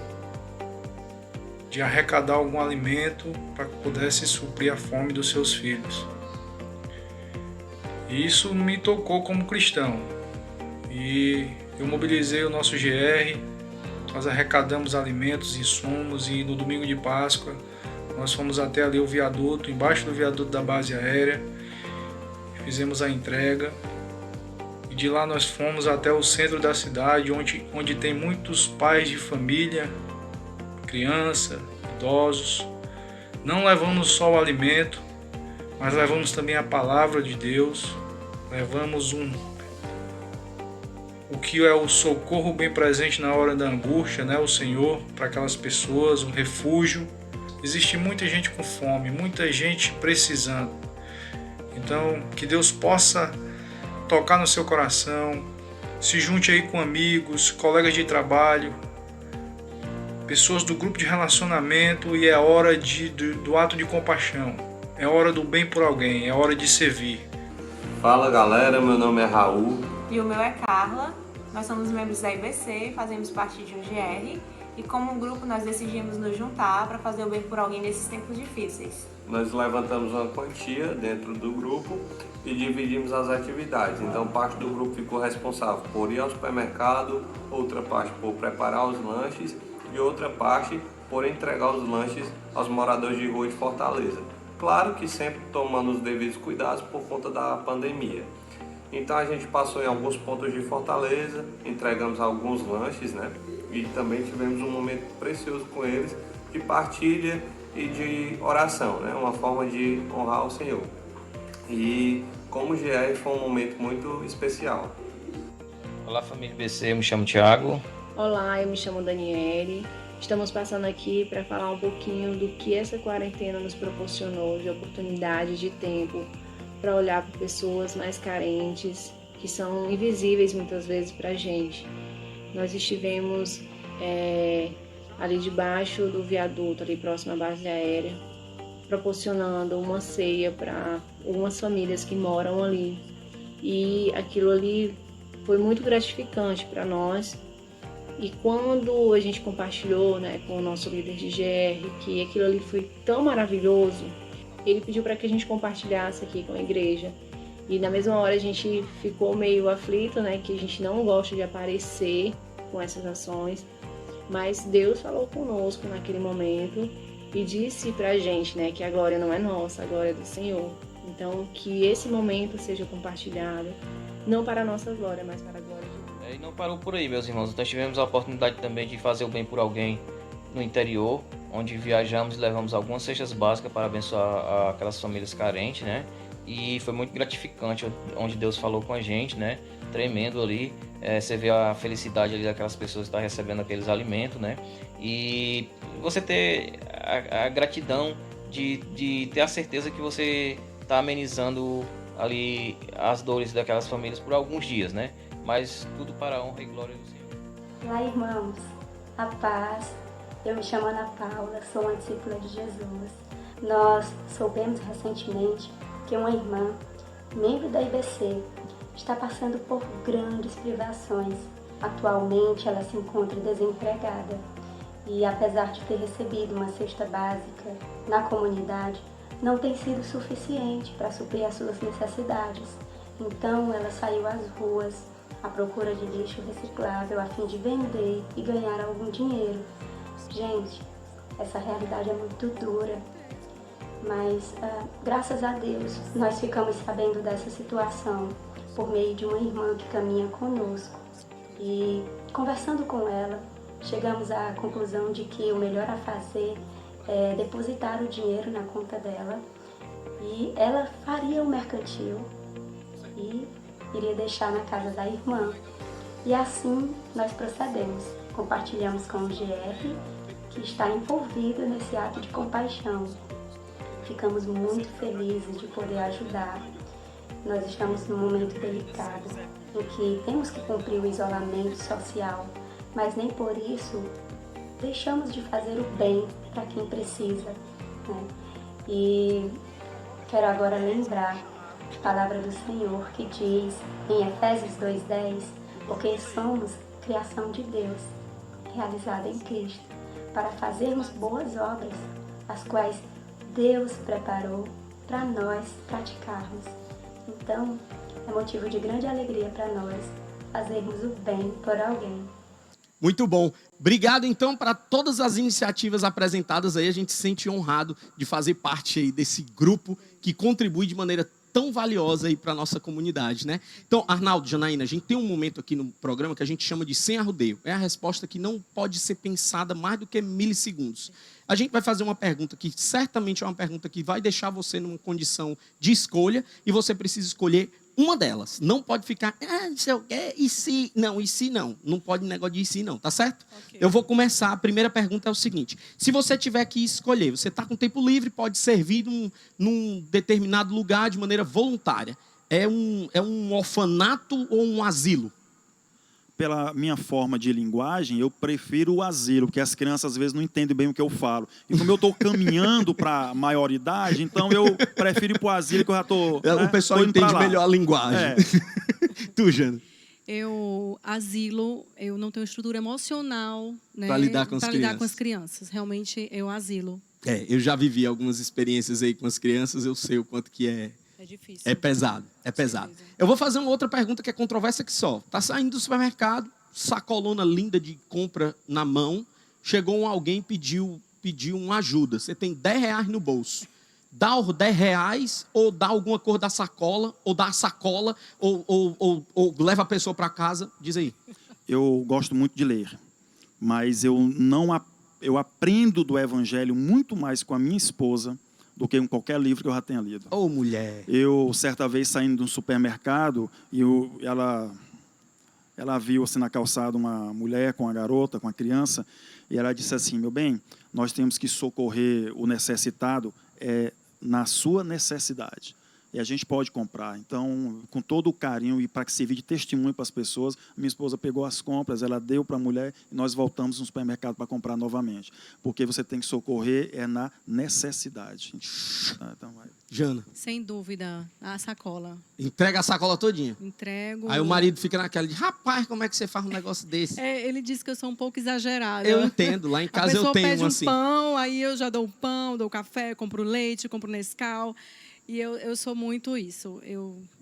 de arrecadar algum alimento para que pudesse suprir a fome dos seus filhos. E isso me tocou como cristão. E eu mobilizei o nosso GR, nós arrecadamos alimentos, insumos, e no domingo de Páscoa nós fomos até ali o viaduto, embaixo do viaduto da base aérea, fizemos a entrega. De lá nós fomos até o centro da cidade, onde tem muitos pais de família, criança, idosos. Não levamos só o alimento, mas levamos também a palavra de Deus. Levamos o que é o socorro bem presente na hora da angústia, né? O Senhor, para aquelas pessoas, um refúgio. Existe muita gente com fome, muita gente precisando. Então, que Deus possa tocar no seu coração, se junte aí com amigos, colegas de trabalho, pessoas do grupo de relacionamento, e é hora do ato de compaixão, é hora do bem por alguém, é hora de servir. Fala galera, meu nome é Raul. E o meu é Carla, nós somos membros da IBC, fazemos parte de um GR, e como um grupo nós decidimos nos juntar para fazer o bem por alguém nesses tempos difíceis. Nós levantamos uma quantia dentro do grupo e dividimos as atividades. Então, parte do grupo ficou responsável por ir ao supermercado, outra parte por preparar os lanches e outra parte por entregar os lanches aos moradores de rua de Fortaleza. Claro que sempre tomando os devidos cuidados por conta da pandemia. Então, a gente passou em alguns pontos de Fortaleza, entregamos alguns lanches, né? E também tivemos um momento precioso com eles, de partilha e de oração, né? Uma forma de honrar o Senhor. E como GR foi um momento muito especial. Olá, família IBC, eu me chamo Thiago. Olá, eu me chamo Daniele. Estamos passando aqui para falar um pouquinho do que essa quarentena nos proporcionou de oportunidade, de tempo, para olhar para pessoas mais carentes, que são invisíveis muitas vezes para a gente. Nós estivemos ali debaixo do viaduto, ali próximo à base aérea, proporcionando uma ceia para algumas famílias que moram ali. E aquilo ali foi muito gratificante para nós. E quando a gente compartilhou, né, com o nosso líder de GR, que aquilo ali foi tão maravilhoso, ele pediu para que a gente compartilhasse aqui com a igreja. E na mesma hora a gente ficou meio aflito, né, que a gente não gosta de aparecer com essas ações. Mas Deus falou conosco naquele momento e disse pra gente, né, que a glória não é nossa, a glória é do Senhor. Então, que esse momento seja compartilhado, não para a nossa glória, mas para a glória de Deus. E não parou por aí, meus irmãos. Nós tivemos a oportunidade também de fazer o bem por alguém no interior, onde viajamos e levamos algumas cestas básicas para abençoar aquelas famílias carentes, né? E foi muito gratificante, onde Deus falou com a gente, né? Tremendo ali. Você vê a felicidade ali daquelas pessoas que estão recebendo aqueles alimentos, né? E você ter a gratidão de ter a certeza que você está amenizando ali as dores daquelas famílias por alguns dias, né? Mas tudo para a honra e glória do Senhor. Olá, irmãos. A paz. Eu me chamo Ana Paula, sou uma discípula de Jesus. Nós soubemos recentemente que uma irmã, membro da IBC, está passando por grandes privações. Atualmente ela se encontra desempregada e, apesar de ter recebido uma cesta básica na comunidade, não tem sido suficiente para suprir as suas necessidades. Então ela saiu às ruas à procura de lixo reciclável a fim de vender e ganhar algum dinheiro. Gente, essa realidade é muito dura, mas graças a Deus nós ficamos sabendo dessa situação por meio de uma irmã que caminha conosco. E conversando com ela, chegamos à conclusão de que o melhor a fazer é depositar o dinheiro na conta dela e ela faria o mercantil e iria deixar na casa da irmã. E assim nós procedemos. Compartilhamos com o GR, que está envolvido nesse ato de compaixão. Ficamos muito felizes de poder ajudar. Nós estamos num momento delicado, em que temos que cumprir o isolamento social, mas nem por isso deixamos de fazer o bem para quem precisa, né? E quero agora lembrar a palavra do Senhor que diz em Efésios 2:10, porque somos criação de Deus, realizada em Cristo, para fazermos boas obras, as quais Deus preparou para nós praticarmos. Então, é motivo de grande alegria para nós fazermos o bem por alguém. Muito bom. Obrigado, então, para todas as iniciativas apresentadas aí. A gente se sente honrado de fazer parte aí desse grupo que contribui de maneira tão valiosa aí para a nossa comunidade, né? Então, Arnaldo, Janaína, a gente tem um momento aqui no programa que a gente chama de sem arrodeio. É a resposta que não pode ser pensada mais do que milissegundos. A gente vai fazer uma pergunta que certamente é uma pergunta que vai deixar você numa condição de escolha e você precisa escolher uma delas. Não pode ficar, não sei o quê, e se? Não, e se não. Não pode negócio de e se não, tá certo? Okay. Eu vou começar. A primeira pergunta é o seguinte. Se você tiver que escolher, você está com tempo livre, pode servir num determinado lugar de maneira voluntária. É um orfanato ou um asilo? Pela minha forma de linguagem, eu prefiro o asilo, porque as crianças às vezes não entendem bem o que eu falo. E como eu estou caminhando para a maioridade, então eu prefiro ir para o asilo, que eu já estou. O pessoal entende melhor a linguagem. Tu, Jana? Asilo, eu não tenho estrutura emocional, né, para lidar com as crianças. Realmente, eu asilo. Eu já vivi algumas experiências aí com as crianças, eu sei o quanto que é. É difícil. É pesado, é pesado. Eu vou fazer uma outra pergunta que é controversa que só. Tá saindo do supermercado, sacolona linda de compra na mão, chegou alguém pediu uma ajuda. Você tem R$10 no bolso. Dá os R$10 ou dá alguma cor da sacola, ou dá a sacola, ou leva a pessoa para casa? Diz aí. Eu gosto muito de ler, mas eu não eu aprendo do Evangelho muito mais com a minha esposa do que em qualquer livro que eu já tenha lido. Ô, mulher! Eu, certa vez, saindo de um supermercado, e ela viu assim na calçada uma mulher com uma garota, com uma criança, e ela disse assim: meu bem, nós temos que socorrer o necessitado na sua necessidade. E a gente pode comprar. Então, com todo o carinho e para que servir de testemunho para as pessoas, minha esposa pegou as compras, ela deu para a mulher e nós voltamos no supermercado para comprar novamente. Porque você tem que socorrer na necessidade. Então, vai. Jana. Sem dúvida, a sacola. Entrega a sacola todinha. Entrego. Aí o marido fica naquela de, rapaz, como é que você faz um negócio desse? Ele disse que eu sou um pouco exagerada. Eu entendo, lá em casa eu tenho a pessoa pede um assim. pão, aí eu já dou o pão, dou o café, compro leite, compro Nescau. E eu sou muito isso.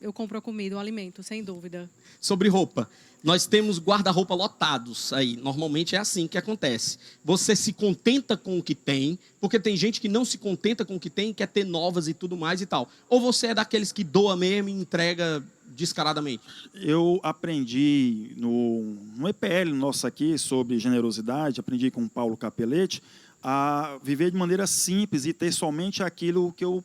Eu compro a comida, o alimento, sem dúvida. Sobre roupa. Nós temos guarda-roupa lotados aí. Normalmente é assim que acontece. Você se contenta com o que tem, porque tem gente que não se contenta com o que tem, quer ter novas e tudo mais e tal. Ou você é daqueles que doa mesmo e entrega descaradamente? Eu aprendi no EPL nosso aqui sobre generosidade, aprendi com o Paulo Capelletti a viver de maneira simples e ter somente aquilo que eu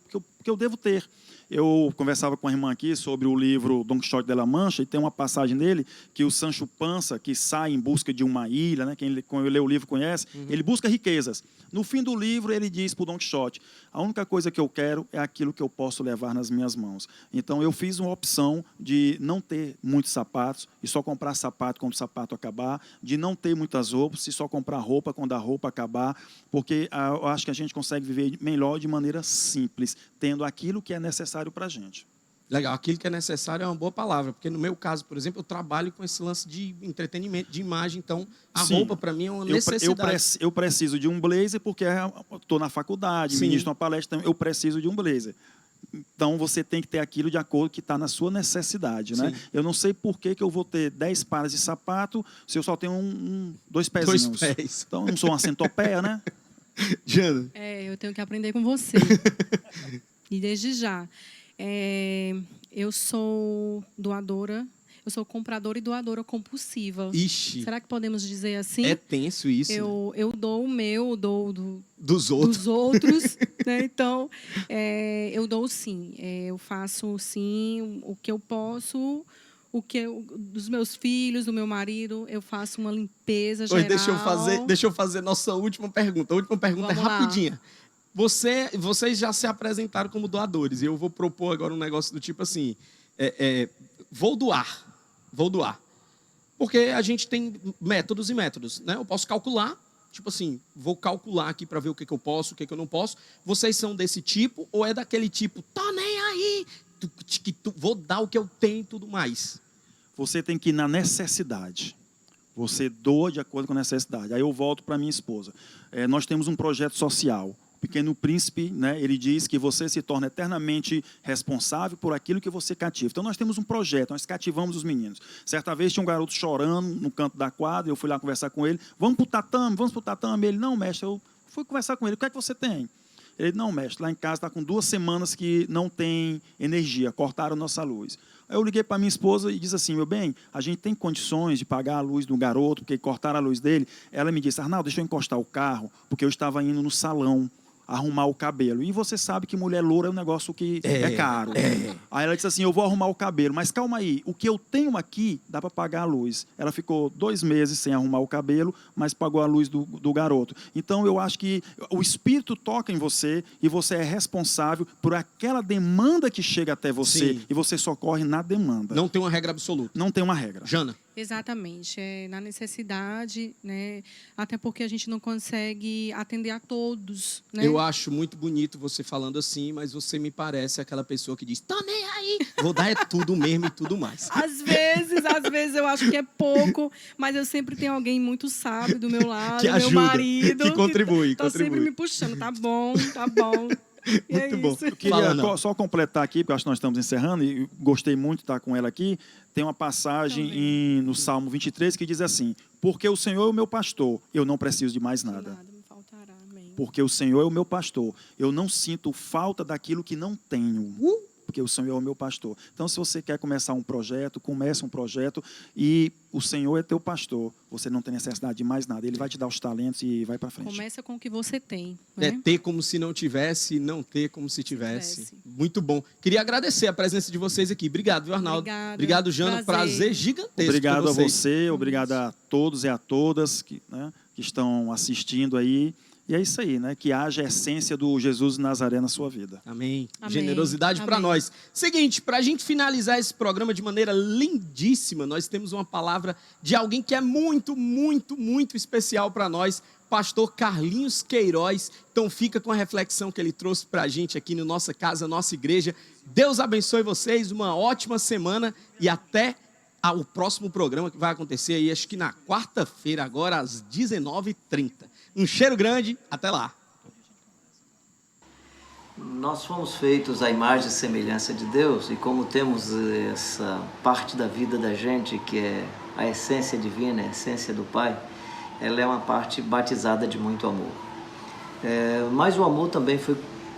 devo ter. Eu conversava com a irmã aqui sobre o livro Don Quixote de la Mancha, e tem uma passagem nele que o Sancho Panza, que sai em busca de uma ilha, né? Quem lê o livro conhece, ele busca riquezas. No fim do livro, ele diz para o Don Quixote: a única coisa que eu quero é aquilo que eu posso levar nas minhas mãos. Então, eu fiz uma opção de não ter muitos sapatos e só comprar sapato quando o sapato acabar, de não ter muitas roupas e só comprar roupa quando a roupa acabar, porque eu acho que a gente consegue viver melhor de maneira simples, tendo aquilo que é necessário para a gente. Legal, aquilo que é necessário é uma boa palavra, porque no meu caso, por exemplo, eu trabalho com esse lance de entretenimento, de imagem, então a roupa para mim é uma necessidade. Eu preciso de um blazer porque estou na faculdade, ministro uma palestra, então eu preciso de um blazer. Então, você tem que ter aquilo de acordo que está na sua necessidade, né? Eu não sei por que eu vou ter 10 pares de sapato se eu só tenho dois pezinhos. 2 pés. Então, eu não sou uma centopeia, né? Jana. Eu tenho que aprender com você. E desde já. Eu sou doadora, eu sou compradora e doadora compulsiva. Ixi. Será que podemos dizer assim? É tenso isso. Eu dou o meu, dou dos outros. Né? Então, eu dou sim. Eu faço sim o que eu posso, dos meus filhos, do meu marido, eu faço uma limpeza geral. Deixa eu fazer nossa última pergunta. A última pergunta Vamos é rapidinha. Vocês já se apresentaram como doadores. E eu vou propor agora um negócio do tipo assim: vou doar. Porque a gente tem métodos e métodos, né? Eu posso calcular, tipo assim, vou calcular aqui para ver o que eu posso, o que eu não posso. Vocês são desse tipo ou é daquele tipo, tá nem aí, vou dar o que eu tenho e tudo mais? Você tem que ir na necessidade. Você doa de acordo com a necessidade. Aí eu volto para minha esposa. Nós temos um projeto social. Pequeno Príncipe, né, ele diz que você se torna eternamente responsável por aquilo que você cativa. Então, nós temos um projeto, nós cativamos os meninos. Certa vez, tinha um garoto chorando no canto da quadra, eu fui lá conversar com ele. Vamos para o tatame. Ele, não, mestre, eu fui conversar com ele. O que é que você tem? Ele, não, mestre, lá em casa está com 2 semanas que não tem energia, cortaram nossa luz. Aí eu liguei para minha esposa e disse assim: meu bem, a gente tem condições de pagar a luz do garoto, porque cortaram a luz dele. Ela me disse: Arnaldo, deixa eu encostar o carro, porque eu estava indo no salão arrumar o cabelo. E você sabe que mulher loura é um negócio que é caro. Aí ela disse assim: eu vou arrumar o cabelo, mas calma aí, o que eu tenho aqui dá para pagar a luz. Ela ficou 2 meses sem arrumar o cabelo, mas pagou a luz do garoto. Então, eu acho que o Espírito toca em você e você é responsável por aquela demanda que chega até você. Sim. E você socorre na demanda. Não tem uma regra absoluta. Não tem uma regra. Jana. Exatamente, na necessidade, né? Até porque a gente não consegue atender a todos, né? Eu acho muito bonito você falando assim, mas você me parece aquela pessoa que diz: tô nem aí, vou dar tudo mesmo e tudo mais. Às vezes eu acho que é pouco, mas eu sempre tenho alguém muito sábio do meu lado, que ajuda, meu marido, que contribui. Tá sempre me puxando, tá bom. Muito bom. Eu queria só completar aqui, porque acho que nós estamos encerrando, e gostei muito de estar com ela aqui. Tem uma passagem no Salmo 23 que diz assim: porque o Senhor é o meu pastor, eu não preciso de mais nada. Porque o Senhor é o meu pastor, eu não sinto falta daquilo que não tenho. porque o Senhor é o meu pastor. Então, se você quer começar um projeto, comece um projeto e o Senhor é teu pastor. Você não tem necessidade de mais nada. Ele vai te dar os talentos e vai para frente. Começa com o que você tem. Né? É ter como se não tivesse, não ter como se tivesse. Muito bom. Queria agradecer a presença de vocês aqui. Obrigado, viu, Arnaldo? Obrigado, Jana. Prazer gigantesco. Obrigado a você, obrigado a todos e a todas que estão assistindo aí. E é isso aí, né? Que haja a essência do Jesus de Nazaré na sua vida. Amém. Generosidade para nós. Seguinte, para a gente finalizar esse programa de maneira lindíssima, nós temos uma palavra de alguém que é muito, muito, muito especial para nós, pastor Carlinhos Queiroz. Então fica com a reflexão que ele trouxe para a gente aqui no Nossa Casa, Nossa Igreja. Deus abençoe vocês, uma ótima semana e até o próximo programa que vai acontecer aí, acho que na quarta-feira, agora às 19h30. Um cheiro grande, até lá. Nós fomos feitos à imagem e semelhança de Deus, e como temos essa parte da vida da gente, que é a essência divina, a essência do Pai, ela é uma parte batizada de muito amor. Mas o amor também foi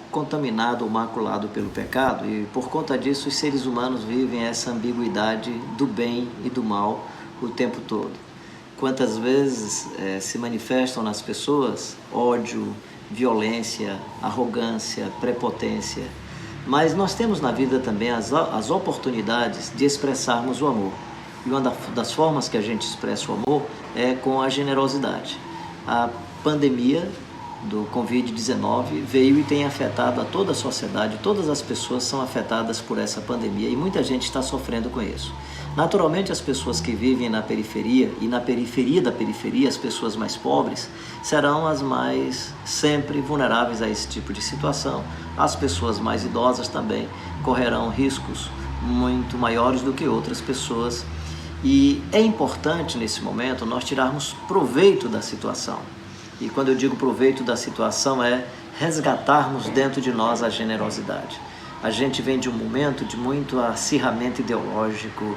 contaminado ou maculado pelo pecado, e por conta disso os seres humanos vivem essa ambiguidade do bem e do mal o tempo todo. Quantas vezes se manifestam nas pessoas ódio, violência, arrogância, prepotência. Mas nós temos na vida também as oportunidades de expressarmos o amor. E uma das formas que a gente expressa o amor é com a generosidade. A pandemia do Covid-19 veio e tem afetado a toda a sociedade, todas as pessoas são afetadas por essa pandemia e muita gente está sofrendo com isso. Naturalmente, as pessoas que vivem na periferia e na periferia da periferia, as pessoas mais pobres, serão as mais sempre vulneráveis a esse tipo de situação. As pessoas mais idosas também correrão riscos muito maiores do que outras pessoas. E é importante, nesse momento, nós tirarmos proveito da situação. E quando eu digo proveito da situação, é resgatarmos dentro de nós a generosidade. A gente vem de um momento de muito acirramento ideológico,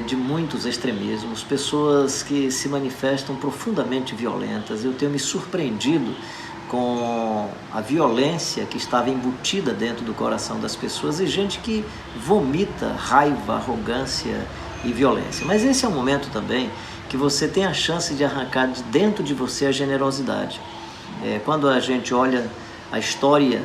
de muitos extremismos, pessoas que se manifestam profundamente violentas. Eu tenho me surpreendido com a violência que estava embutida dentro do coração das pessoas e gente que vomita raiva, arrogância e violência. Mas esse é um momento também que você tem a chance de arrancar de dentro de você a generosidade. Quando a gente olha a história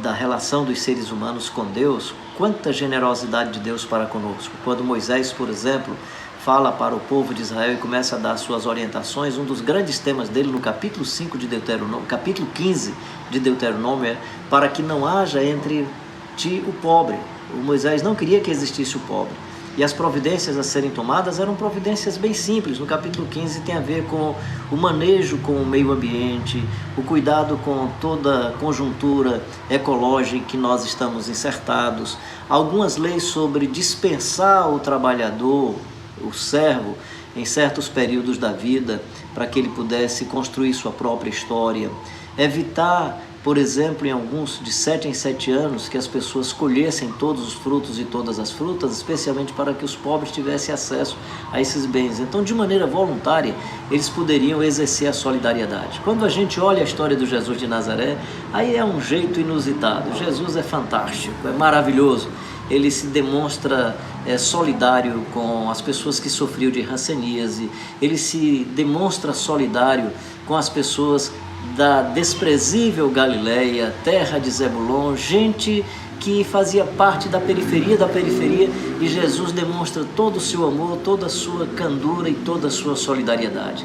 da relação dos seres humanos com Deus, quanta generosidade de Deus para conosco. Quando Moisés, por exemplo, fala para o povo de Israel e começa a dar suas orientações, um dos grandes temas dele no capítulo 5 de Deuteronômio, capítulo 15 de Deuteronômio é para que não haja entre ti o pobre. O Moisés não queria que existisse o pobre. E as providências a serem tomadas eram providências bem simples. No capítulo 15 tem a ver com o manejo com o meio ambiente, o cuidado com toda a conjuntura ecológica em que nós estamos insertados, algumas leis sobre dispensar o trabalhador, o servo, em certos períodos da vida, para que ele pudesse construir sua própria história, evitar, por exemplo, em alguns de 7 em 7 anos, que as pessoas colhessem todos os frutos e todas as frutas, especialmente para que os pobres tivessem acesso a esses bens. Então, de maneira voluntária, eles poderiam exercer a solidariedade. Quando a gente olha a história do Jesus de Nazaré, aí é um jeito inusitado. Jesus é fantástico, é maravilhoso. Ele se demonstra solidário com as pessoas que sofriam de hanseníase, ele se demonstra solidário com as pessoas da desprezível Galileia, terra de Zebulon, gente que fazia parte da periferia, e Jesus demonstra todo o seu amor, toda a sua candura e toda a sua solidariedade.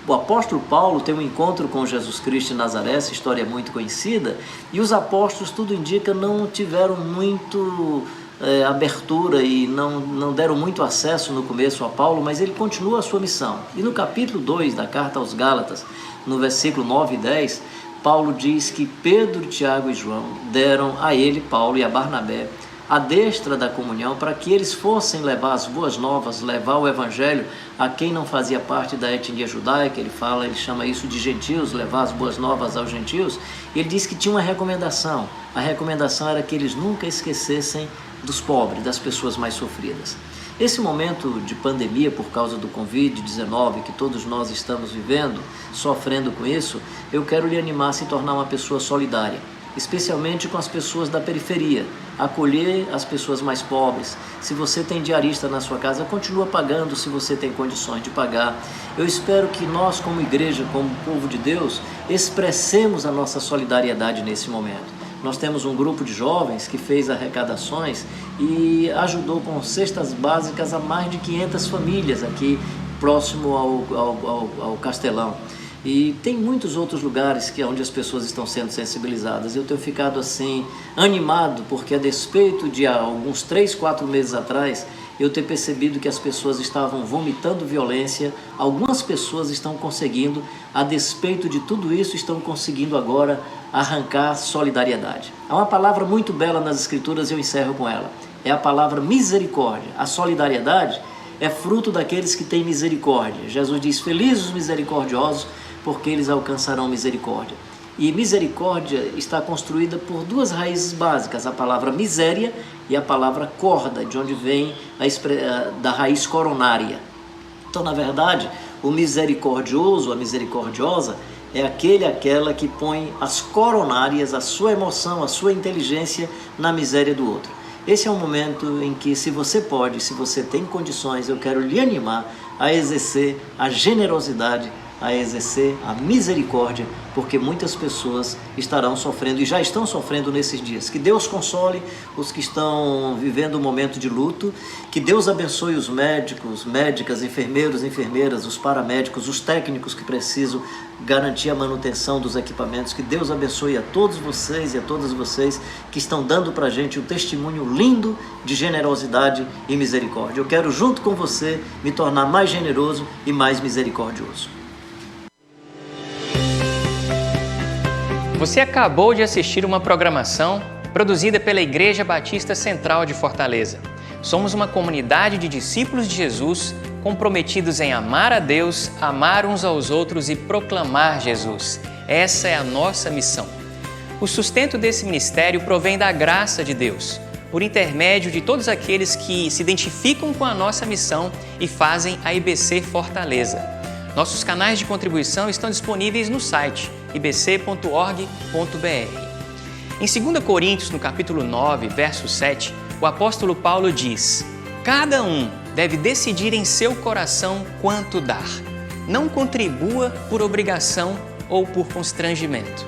O apóstolo Paulo tem um encontro com Jesus Cristo em Nazaré, essa história é muito conhecida, e os apóstolos, tudo indica, não tiveram muito abertura e não deram muito acesso no começo a Paulo, mas ele continua a sua missão. E no capítulo 2 da carta aos Gálatas, no versículo 9 e 10, Paulo diz que Pedro, Tiago e João deram a ele, Paulo e a Barnabé, a destra da comunhão para que eles fossem levar as boas novas, levar o evangelho a quem não fazia parte da etnia judaica. Ele chama isso de gentios, levar as boas novas aos gentios. Ele diz que tinha uma recomendação. A recomendação era que eles nunca esquecessem dos pobres, das pessoas mais sofridas. Esse momento de pandemia por causa do Covid-19 que todos nós estamos vivendo, sofrendo com isso, eu quero lhe animar a se tornar uma pessoa solidária. especialmente com as pessoas da periferia, acolher as pessoas mais pobres. Se você tem diarista na sua casa, continua pagando se você tem condições de pagar. Eu espero que nós, como igreja, como povo de Deus, expressemos a nossa solidariedade nesse momento. Nós temos um grupo de jovens que fez arrecadações e ajudou com cestas básicas a mais de 500 famílias aqui próximo ao Castelão. E tem muitos outros lugares onde as pessoas estão sendo sensibilizadas. Eu tenho ficado assim animado porque, a despeito de alguns 3, 4 meses atrás, eu ter percebido que as pessoas estavam vomitando violência, algumas pessoas estão conseguindo, a despeito de tudo isso, estão conseguindo agora arrancar solidariedade. Há uma palavra muito bela nas Escrituras e eu encerro com ela. É a palavra misericórdia. A solidariedade é fruto daqueles que têm misericórdia. Jesus diz: felizes os misericordiosos, porque eles alcançarão misericórdia. E misericórdia está construída por 2 raízes básicas, a palavra miséria e a palavra corda, de onde vem da raiz coronária. Então, na verdade, o misericordioso, a misericordiosa, é aquela que põe as coronárias, a sua emoção, a sua inteligência na miséria do outro. Esse é um momento em que, se você pode, se você tem condições, eu quero lhe animar a exercer a generosidade, a exercer a misericórdia, porque muitas pessoas estarão sofrendo e já estão sofrendo nesses dias. Que Deus console os que estão vivendo um momento de luto, que Deus abençoe os médicos, médicas, enfermeiros, enfermeiras, os paramédicos, os técnicos que precisam garantir a manutenção dos equipamentos. Que Deus abençoe a todos vocês e a todas vocês que estão dando para a gente um testemunho lindo de generosidade e misericórdia. Eu quero, junto com você, me tornar mais generoso e mais misericordioso. Você acabou de assistir uma programação produzida pela Igreja Batista Central de Fortaleza. Somos uma comunidade de discípulos de Jesus comprometidos em amar a Deus, amar uns aos outros e proclamar Jesus. Essa é a nossa missão. O sustento desse ministério provém da graça de Deus, por intermédio de todos aqueles que se identificam com a nossa missão e fazem a IBC Fortaleza. Nossos canais de contribuição estão disponíveis no site ibc.org.br. Em 2 Coríntios, no capítulo 9, verso 7, o apóstolo Paulo diz: cada um deve decidir em seu coração quanto dar. Não contribua por obrigação ou por constrangimento.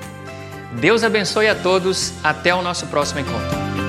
Deus abençoe a todos. Até o nosso próximo encontro.